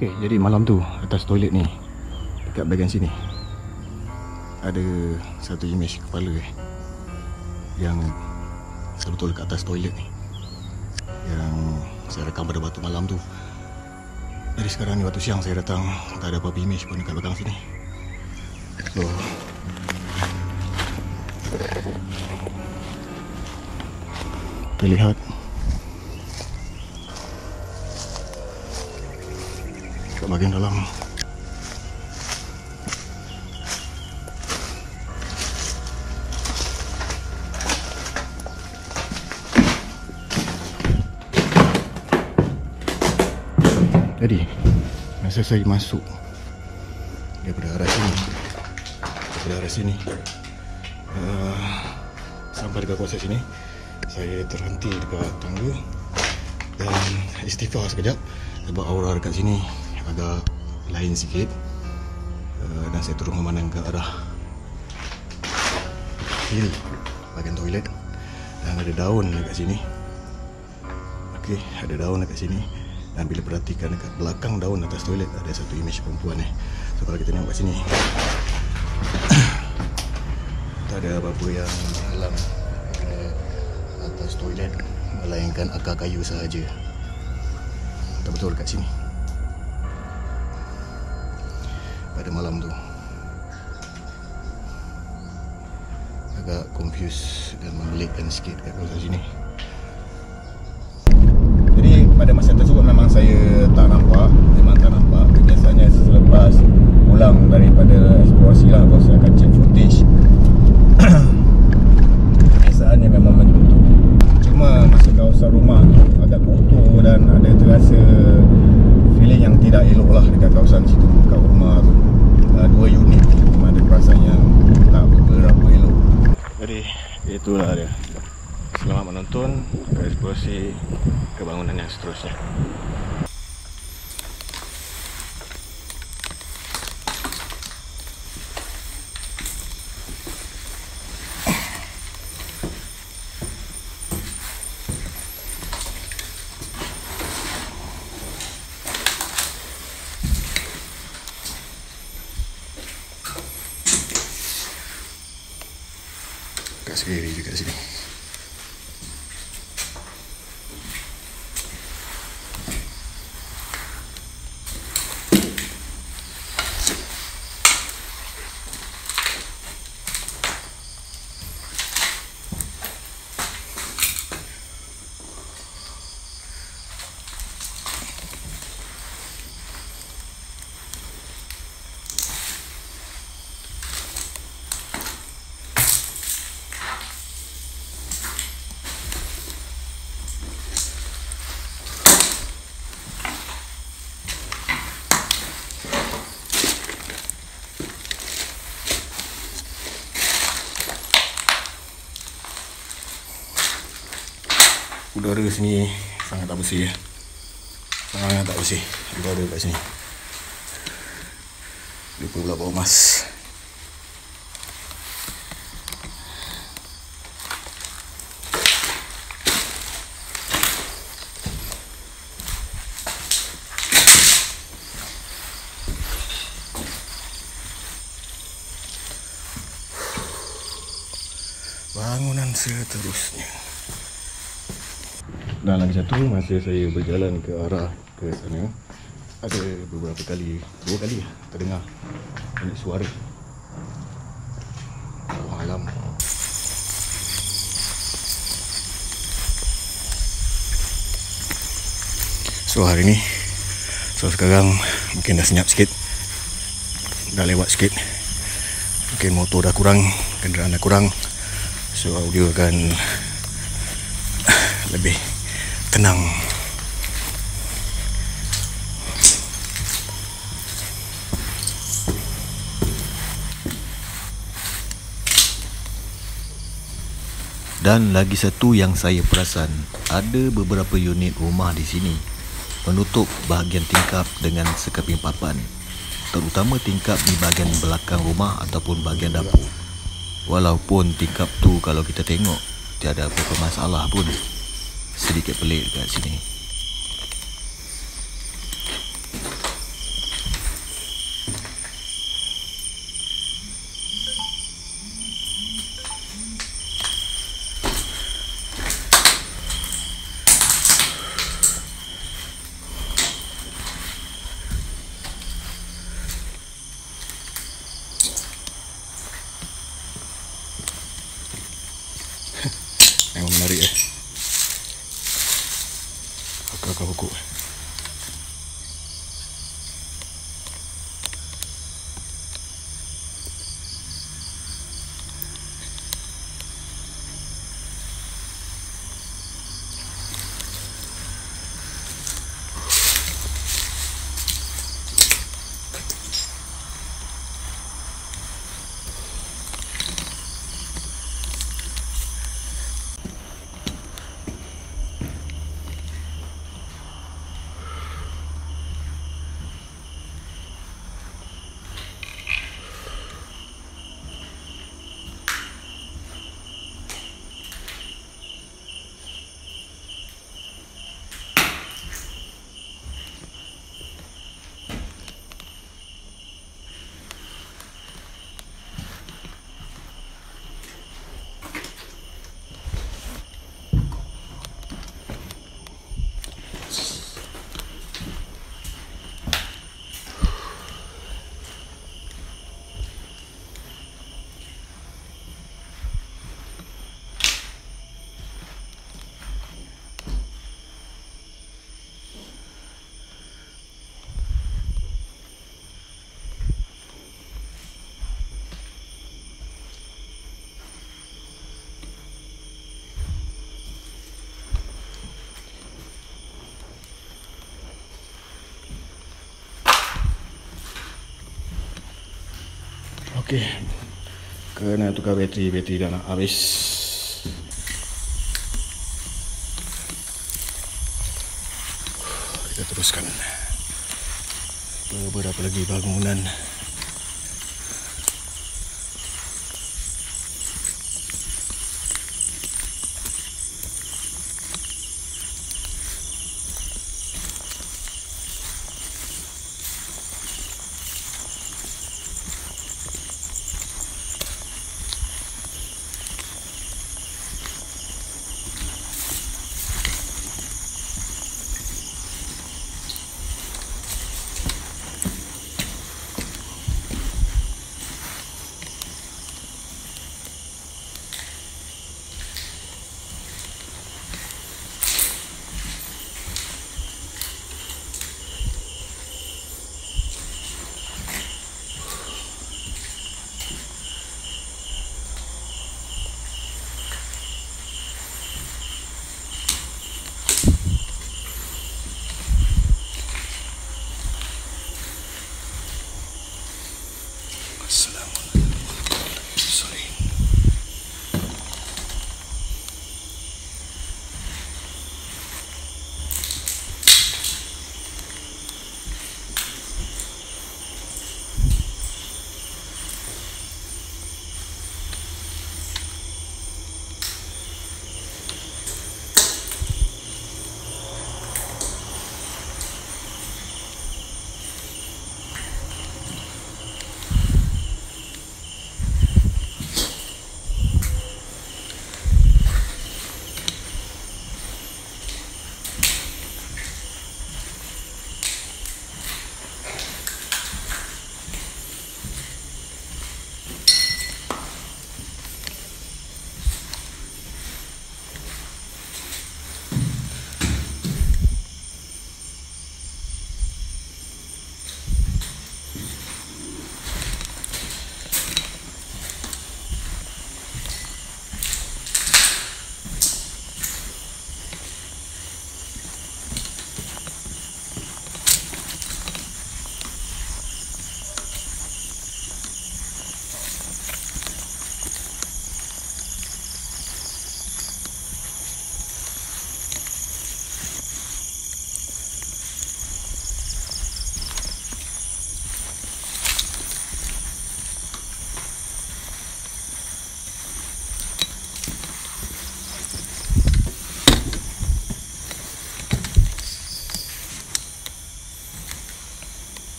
Okay, jadi malam tu atas toilet ni, dekat bahagian sini ada satu image kepala yang betul-betul kat atas toilet ni, yang saya rekam pada waktu malam tu. Jadi sekarang ni waktu siang saya datang, tak ada apa-apa image pun dekat belakang sini. So kita lihat kat bahagian dalam. Jadi masa saya masuk daripada arah sini sampai dekat kawasan sini, saya terhenti dekat tangga dan istighfar sekejap sebab aura dekat sini agak lain sikit. Dan saya terus memandang ke arah kiri bahagian toilet dan ada daun dekat sini. Okey, ada daun dekat sini. Dan bila perhatikan dekat belakang daun atas toilet ada satu image perempuan ni. So kalau kita tengok kat sini tak ada apa-apa yang halang atas toilet melainkan akar kayu sahaja. Tak betul kat sini pada malam tu. Agak confused dan membelitkan sikit kat kawasan sini. Jadi pada masa tersebut memang saya tak nampak. Biasanya selepas pulang daripada eksplorasi lah, baru saya akan check footage. Kebiasaannya memang macam tu. Cuma masa kawasan rumah tu agak kotor dan ada terasa feeling yang tidak elok lah dekat kawasan situ, dekat rumah tu. Dua unit ni memang ada perasaan yang tak berapa elok. Jadi itulah dia. Selamat menonton ke eksplorasi kebangunan yang seterusnya. Agak scary juga di sini. Udara sini sangat tak bersih ya. Sangat tak bersih udara kat sini. Lupa pula bawa mask. Dan seterusnya. Dan lagi satu, masa saya berjalan ke arah ke sana, ada beberapa kali, 2 kali terdengar banyak suara malam. So hari ni, sekarang mungkin dah senyap sikit, dah lewat sikit, mungkin motor dah kurang, kenderaan dah kurang, so audio akan lebih tenang. Dan lagi satu yang saya perasan, ada beberapa unit rumah di sini menutup bahagian tingkap dengan sekeping papan, terutama tingkap di bahagian belakang rumah ataupun bahagian dapur. Walaupun tingkap tu kalau kita tengok tiada apa-apa masalah pun, sedikit pelik dekat sini. Memang menarik akar-akar pokok. Okey, kena tukar bateri dah nak habis. Kita teruskan beberapa lagi bangunan.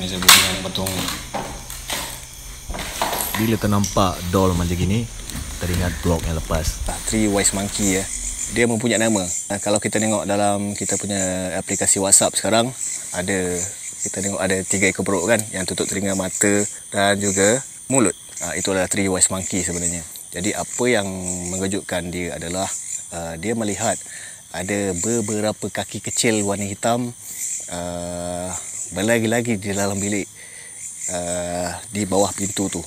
ni saya buat dengan patung. Bila ternampak doll macam gini, teringat blog yang lepas. Three Wise Monkey ya. Dia mempunyai nama. Kalau kita tengok dalam kita punya aplikasi WhatsApp sekarang, kita tengok ada 3 ekor perut kan, yang tutup telinga, mata dan juga mulut. Itu adalah Three Wise Monkey sebenarnya. Jadi apa yang mengejutkan dia adalah dia melihat ada beberapa kaki kecil warna hitam berlagi-lagi di dalam bilik di bawah pintu tu.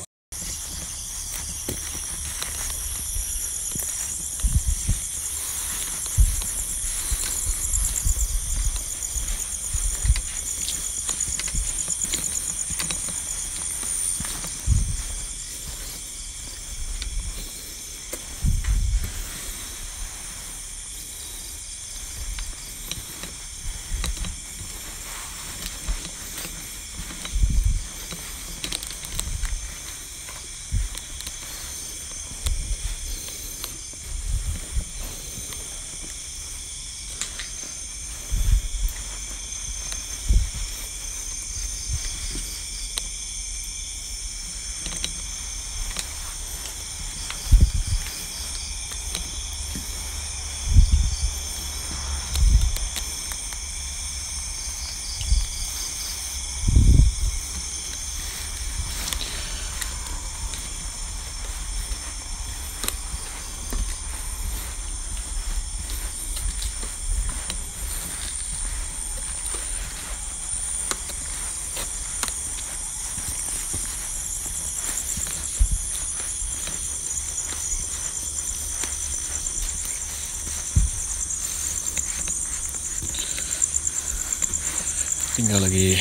Tinggal lagi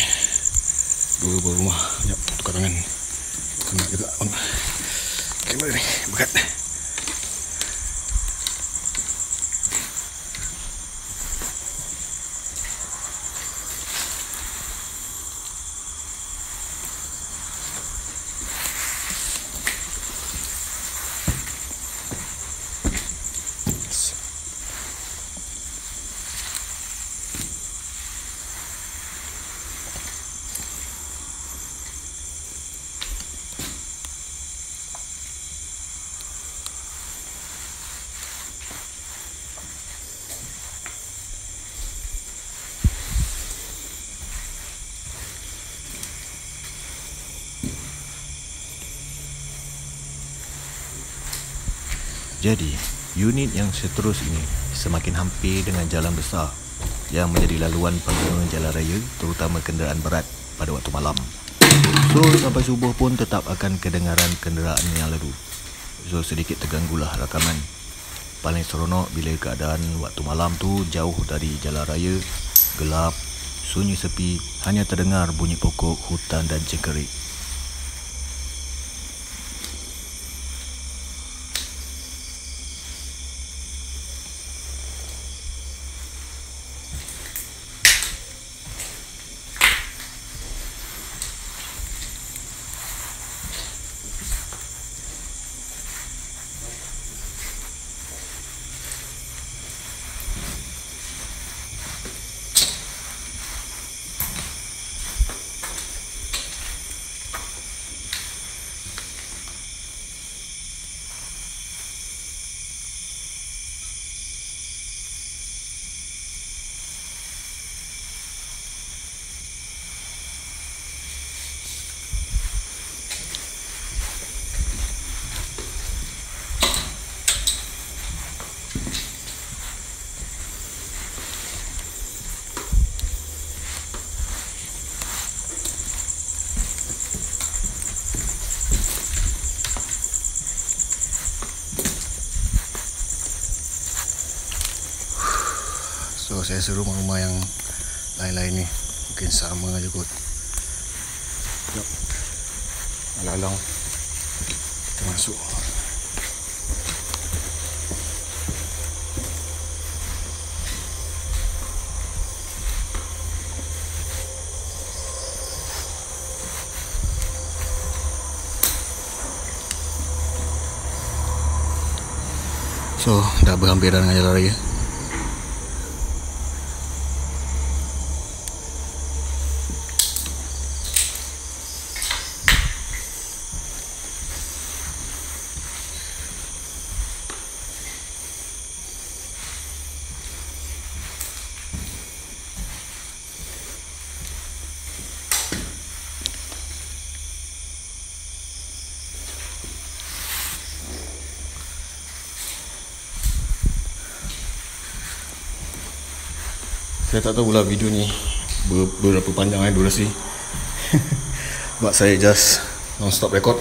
2 buah rumah. Sekejap, tukar tangan. Kena juga kamera ni, berat. Jadi, unit yang seterus ini semakin hampir dengan jalan besar yang menjadi laluan pengguna jalan raya, terutama kenderaan berat pada waktu malam. So, sampai subuh pun tetap akan kedengaran kenderaan yang lalu. So, sedikit terganggulah rakaman. Paling seronok bila keadaan waktu malam tu jauh dari jalan raya, gelap, sunyi sepi, hanya terdengar bunyi pokok, hutan dan cengkerik. So saya rasa rumah-rumah yang lain-lain ni mungkin sama aja kot. Jom, alang-alang kita masuk. So dah berhampiran dengan jalan raya. Saya tak tahu pula video ni berapa panjang durasi. Sebab saya just non-stop record.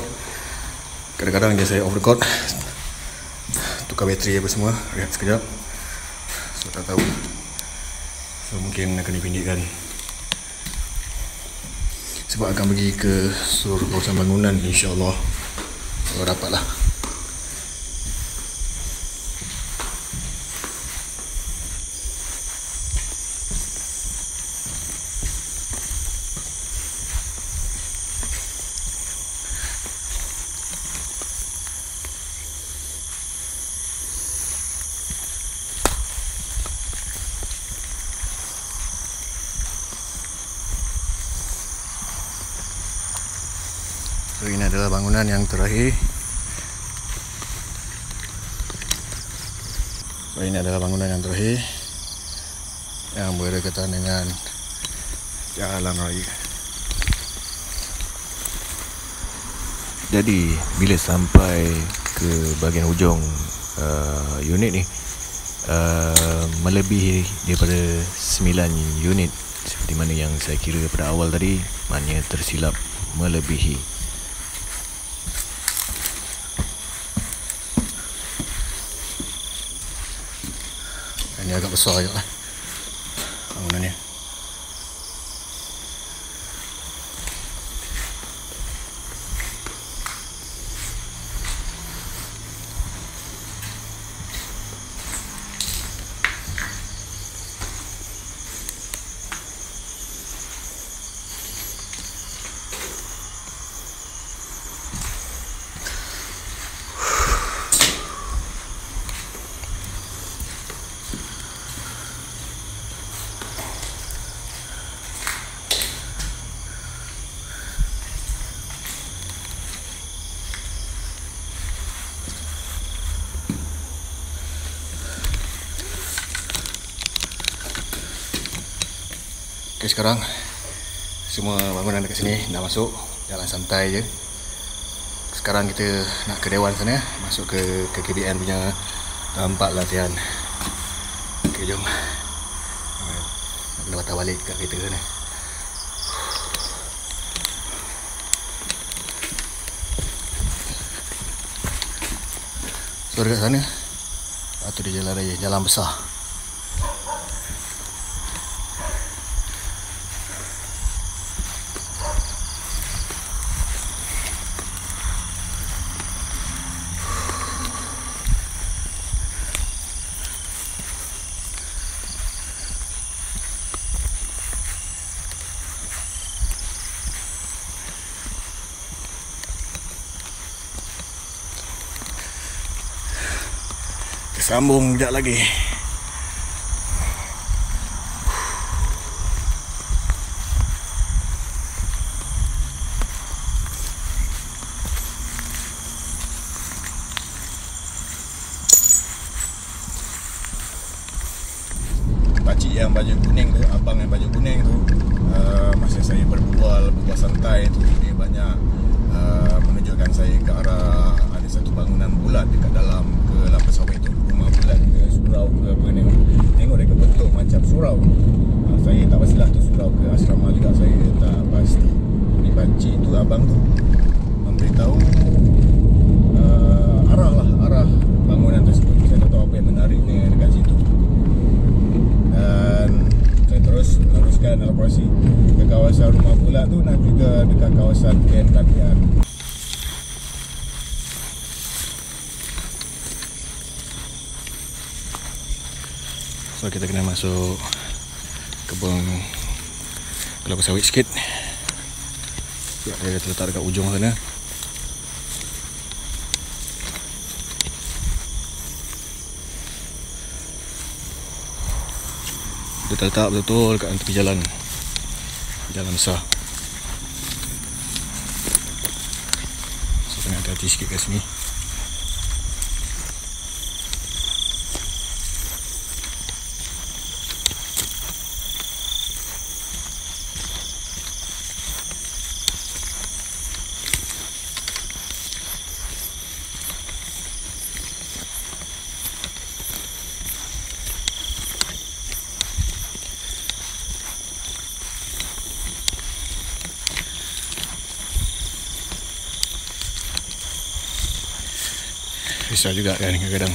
Kadang-kadang je saya off record, tukar bateri apa semua, rehat sekejap. So tak tahu, so mungkin akan dipendekkan sebab akan pergi ke seluruh kawasan bangunan, insyaAllah. Kalau dapat lah. So ini adalah bangunan yang terakhir. Yang berdekatan dengan jalan raya. Jadi bila sampai ke bahagian hujung unit ni, melebihi daripada 9 unit seperti mana yang saya kira pada awal tadi, maknanya tersilap melebihi. Ini agak besar juga lah bangunannya. Okay, sekarang semua bangunan dekat sini dah masuk, jalan santai je. Sekarang kita nak ke Dewan sana, masuk ke KBN punya tempat latihan. Okay, jom. Nak kena patah balik kat kereta sana. So dekat sana, itu dia jalan raya, jalan besar. Sambung sekejap lagi. Pakcik yang baju kuning tu, abang yang baju kuning tu, masa saya berbual santai tu, dia banyak menunjukkan saya ke arah ada satu bangunan bulat dekat dalam kelapa sawit tu, rumah bulat ke surau ke apa, tengok dia bentuk macam surau. Saya tak pastilah tu surau ke asrama juga, saya tak pasti. Ni pakcik tu, abang tu memberitahu arah bangunan tersebut. Saya tak tahu apa yang menariknya dekat situ. Dan saya terus meneruskan operasi ke kawasan rumah bulat tu dan juga dekat kawasan ken latihan. So kita kena masuk kebun kelapa sawit sikit. Dia terletak dekat ujung sana. Dia terletak betul dekat tepi jalan besar. So kena hati-hati sikit kat sini. Susah juga kan kadang-kadang.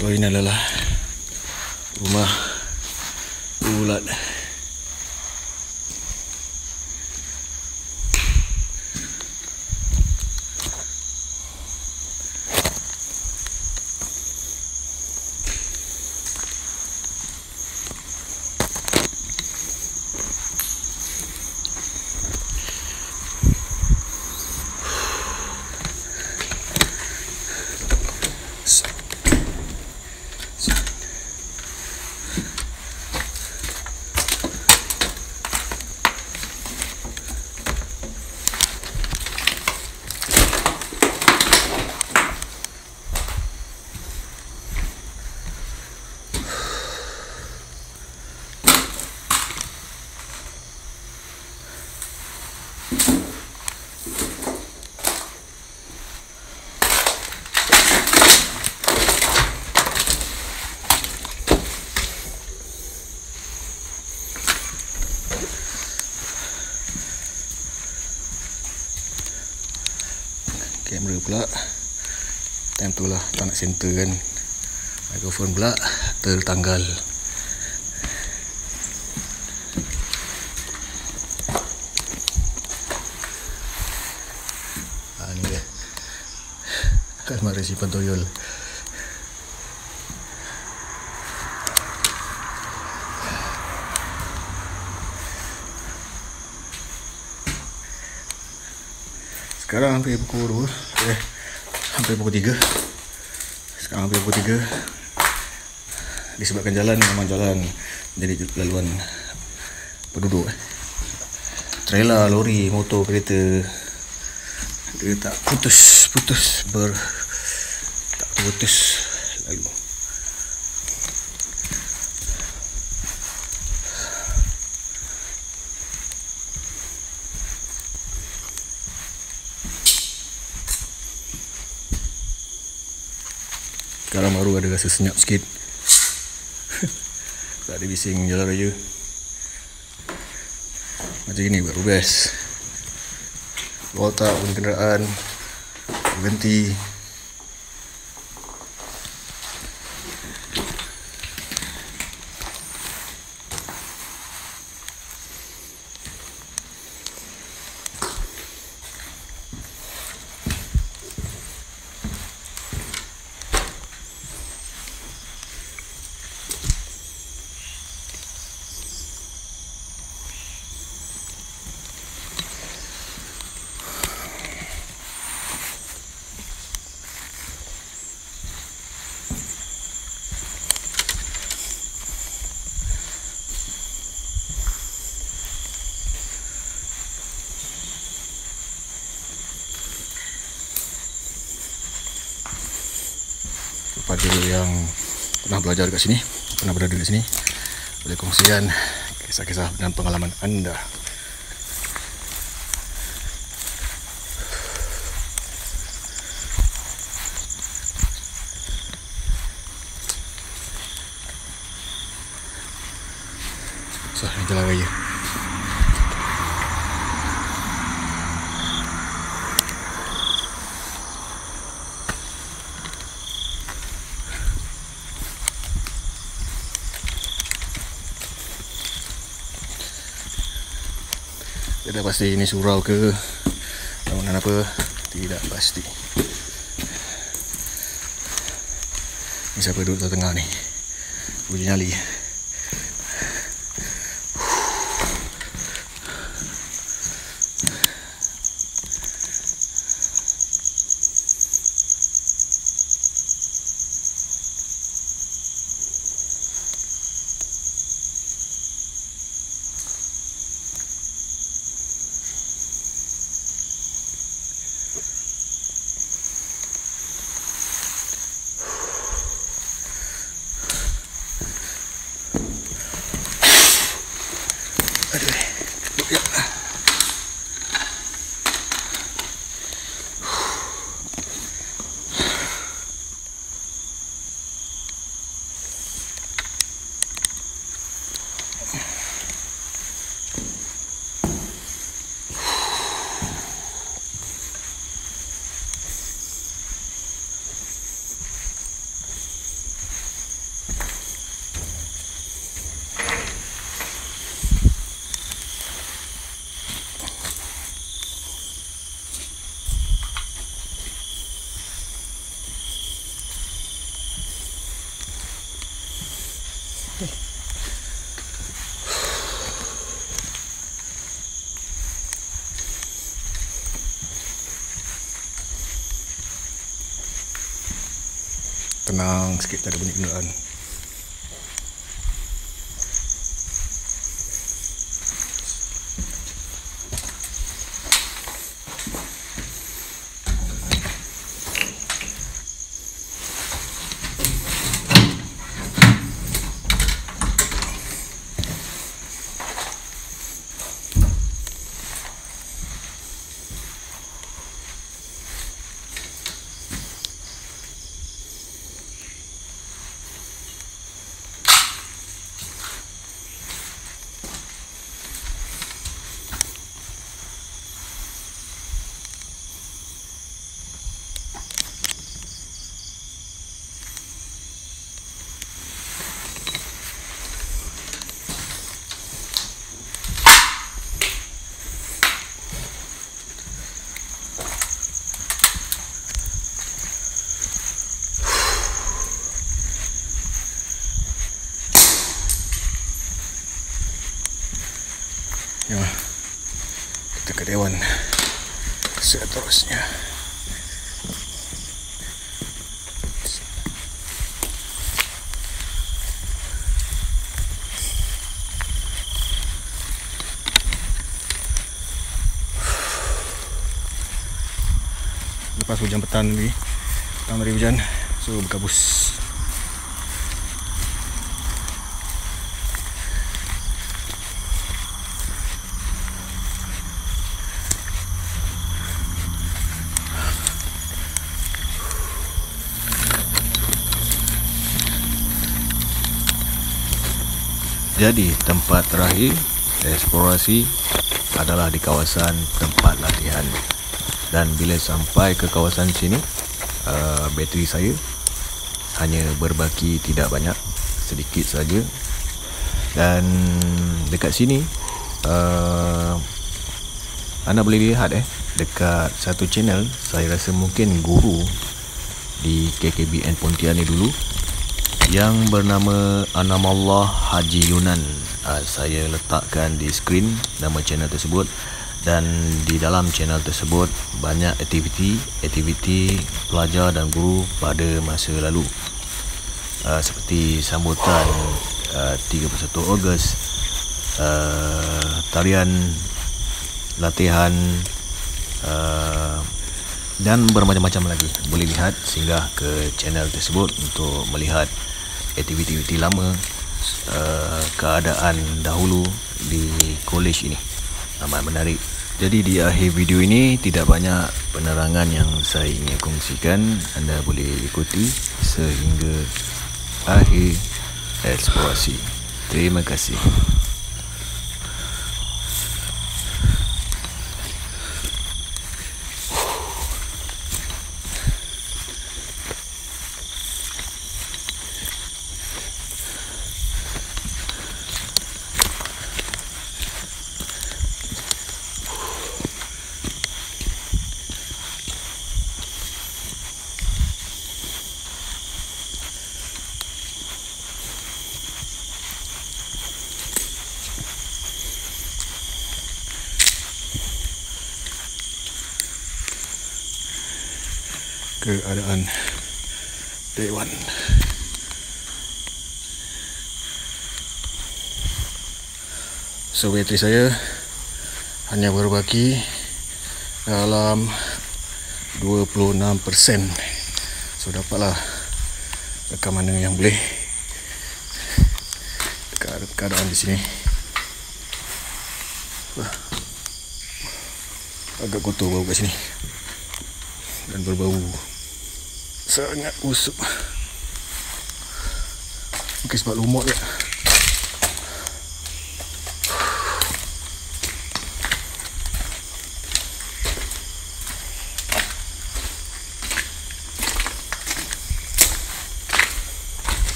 So ini adalah rumah ulat. Kamera pula time tu lah tak nak center kan. Mikrofon pula tertanggal. Ni dia almari simpan toyol. Sekarang hampir pukul 2. Hampir pukul 3. Sekarang hampir pukul 3. Disebabkan jalan memang jalan jadi laluan penduduk. Trailer, lori, motor, kereta dia tak putus lalu. Sekarang baru ada rasa senyap sikit. Tak ada bising jalan raya. Macam gini baru best. Bawa tak pun kenderaan berhenti. Kepada yang pernah belajar dekat sini, pernah berada di sini, boleh kongsikan kisah-kisah dan pengalaman anda. So, ini jalan raya. Tidak pasti ini surau ke bangunan apa, tidak pasti. Ini siapa duduk di tengah ni? Uji nyali. Ya. Tenang sikit, tak ada bunyi kenderaan. Ya, kita ke Dewan seterusnya. Lepas hujan petang tadi, petang dari hujan, so berkabus. Jadi tempat terakhir eksplorasi adalah di kawasan tempat latihan. Dan bila sampai ke kawasan sini, bateri saya hanya berbaki tidak banyak, sedikit saja. Dan dekat sini anda boleh lihat dekat satu channel, saya rasa mungkin guru di KKBN Pontianak dulu, yang bernama Anamallah Haji Yunan. Saya letakkan di skrin nama channel tersebut, dan di dalam channel tersebut banyak aktiviti pelajar dan guru pada masa lalu, seperti sambutan 31 Ogos, tarian, latihan, dan bermacam-macam lagi. Boleh lihat, singgah ke channel tersebut untuk melihat aktiviti lama, keadaan dahulu di kolej ini. Amat menarik. Jadi di akhir video ini tidak banyak penerangan yang saya ingin kongsikan. Anda boleh ikuti sehingga akhir eksplorasi. Terima kasih. Keadaan Dewan. So bateri saya hanya berbaki dalam 26%. So dapatlah rekam mana yang boleh keadaan di sini. Agak kotor bau kat sini dan berbau sangat busuk. Mungkin sebab lumut je.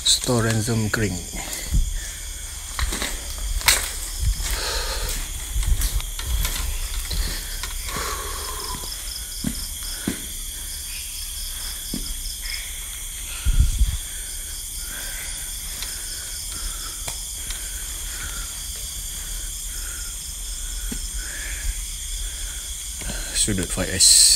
Store ransom kering. Sudut 5S.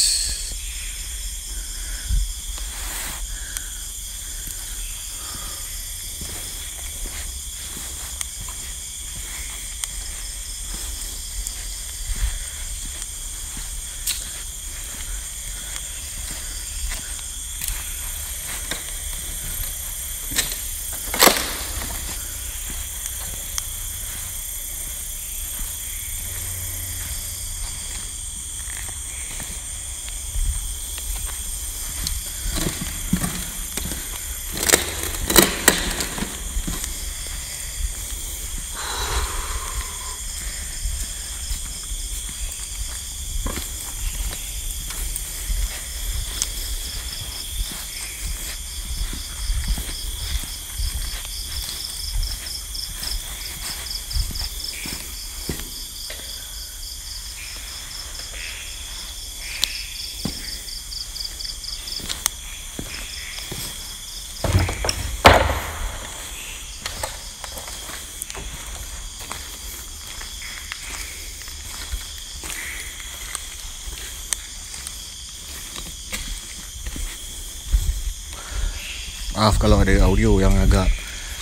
Maaf kalau ada audio yang agak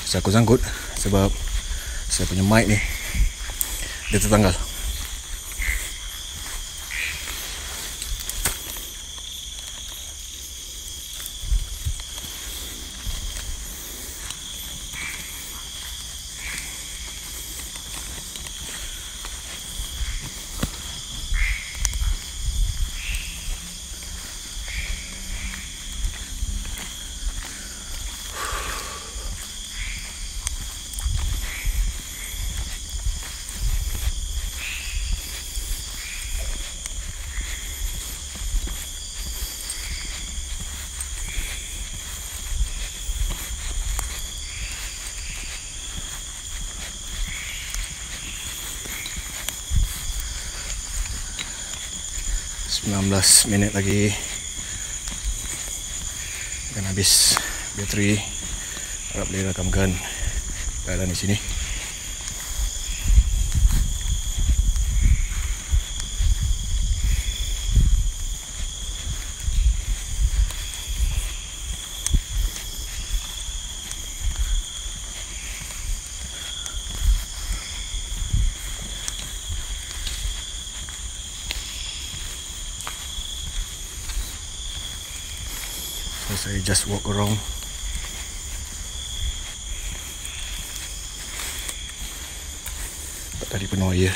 sangkut-sangkut sebab saya punya mic ni dia tertanggal. (19 minit lagi akan habis bateri. Harap boleh rakamkan keadaan di sini. Saya just walk around. Tadi penuh air.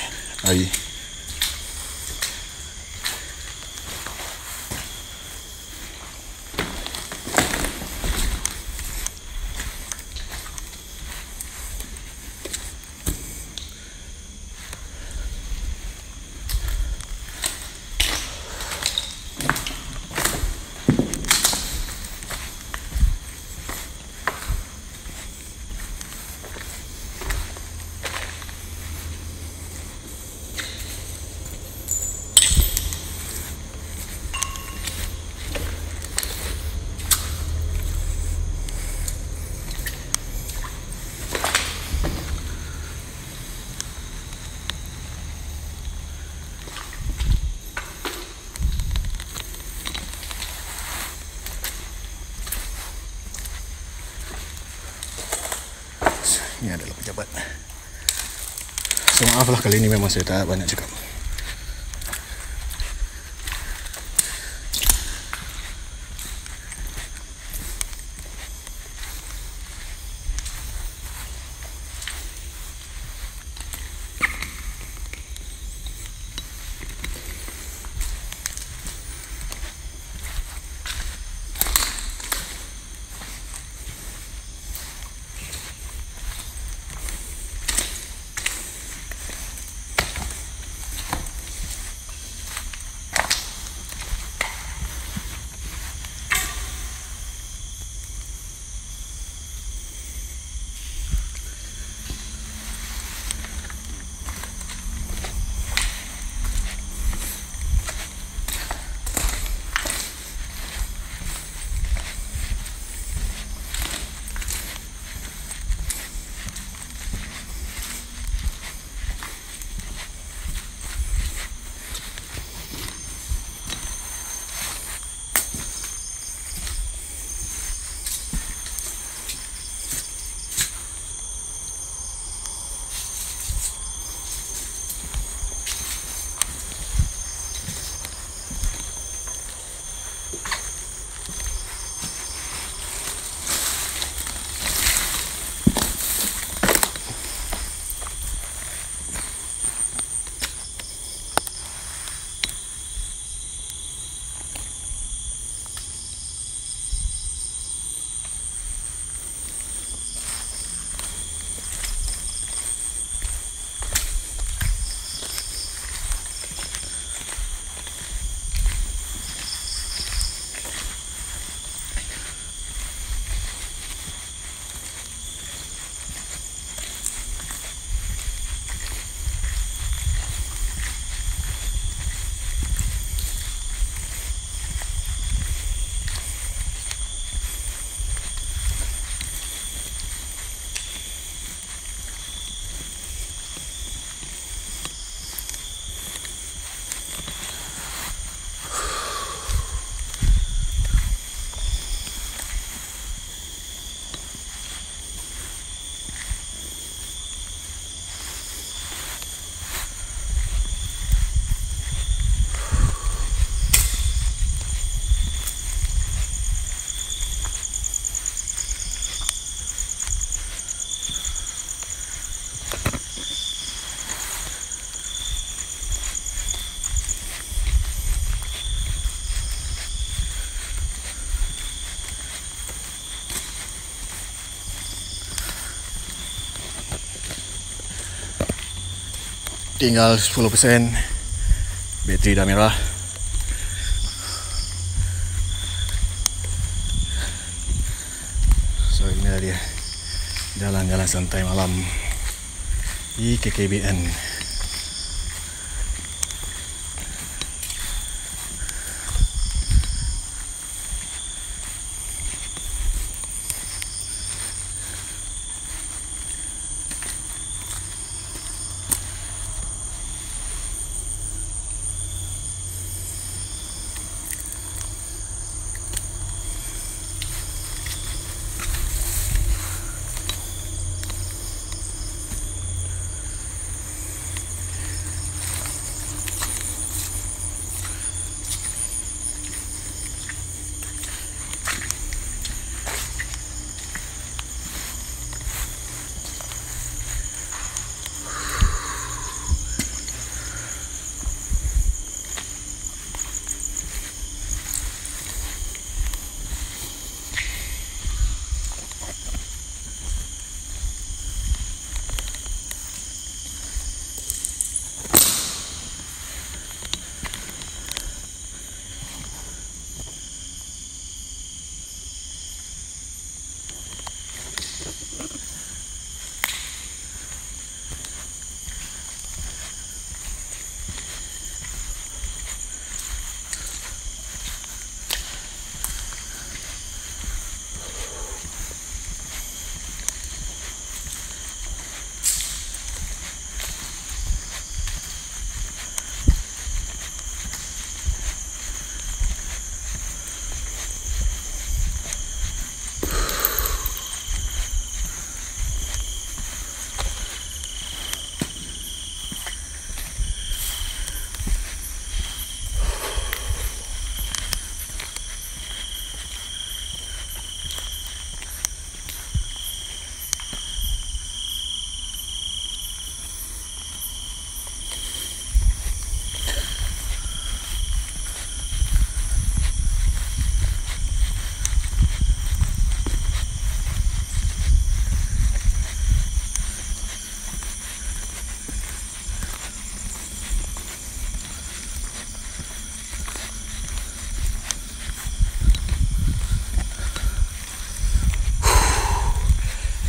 Ini adalah pejabat. So maaflah kali ini memang saya tak banyak cakap. tinggal 10%. Bateri dah merah. So inilah dia jalan-jalan santai malam di KKBN.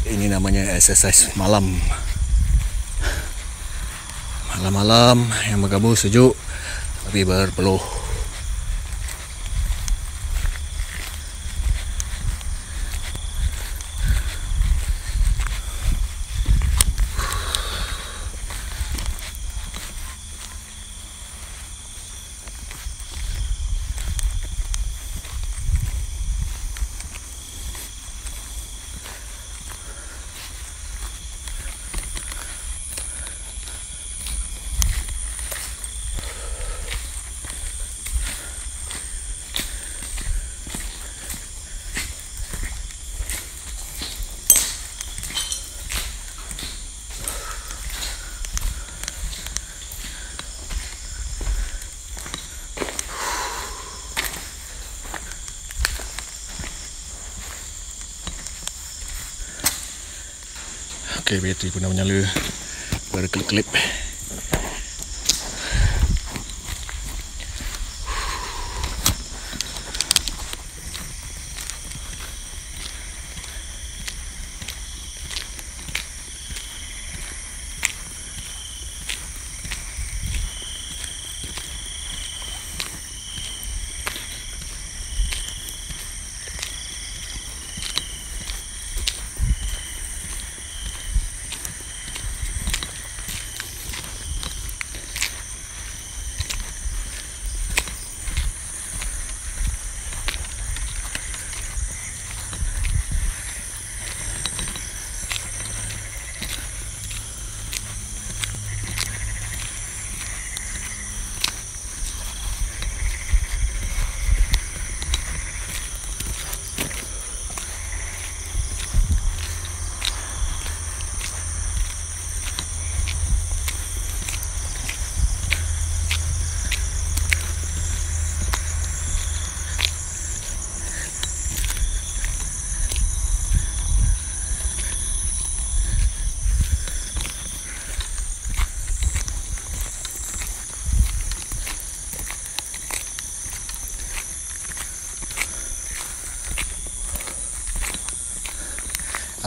Ini namanya exercise malam. Malam-malam yang bergabung sejuk tapi berpeluh. Okey, bateri pun dah menyala. Berkelip-kelip.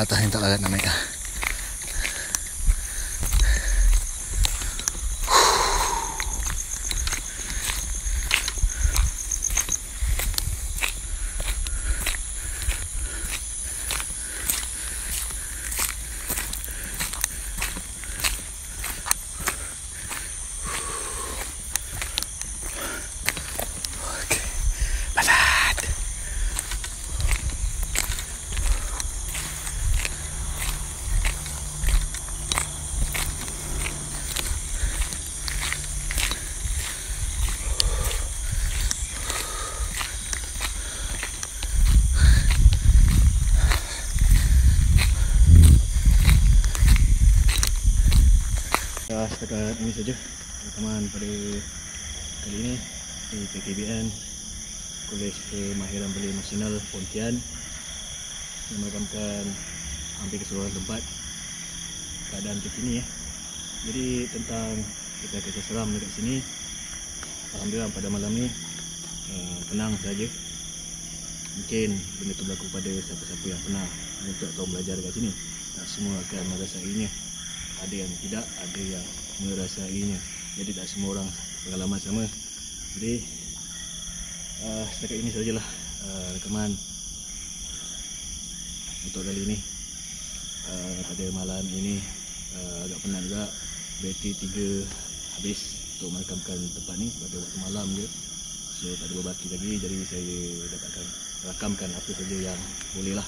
atas yang tak larat nak naik. Setakat ini saja rakaman pada kali ini di PKBN Kolej Kemahiran Belia Nasional Pontian yang merakamkan hampir keseluruhan tempat keadaan terkini ya. Jadi tentang kisah seram dekat sini, alhamdulillah pada malam ni tenang saja. Mungkin benda tu berlaku pada siapa-siapa yang pernah menuntut atau belajar dekat sini. Tak semua akan merasainya. Ada yang tidak, ada yang merasainya. Jadi tak semua orang pengalaman sama. Jadi setakat ini sajalah rekaman untuk kali ini. Pada malam ini agak penat juga. Bateri 3 habis untuk merekamkan tempat ni pada waktu malam je. So tak ada berbaki lagi, jadi saya dapatkan rakamkan apa saja yang boleh lah.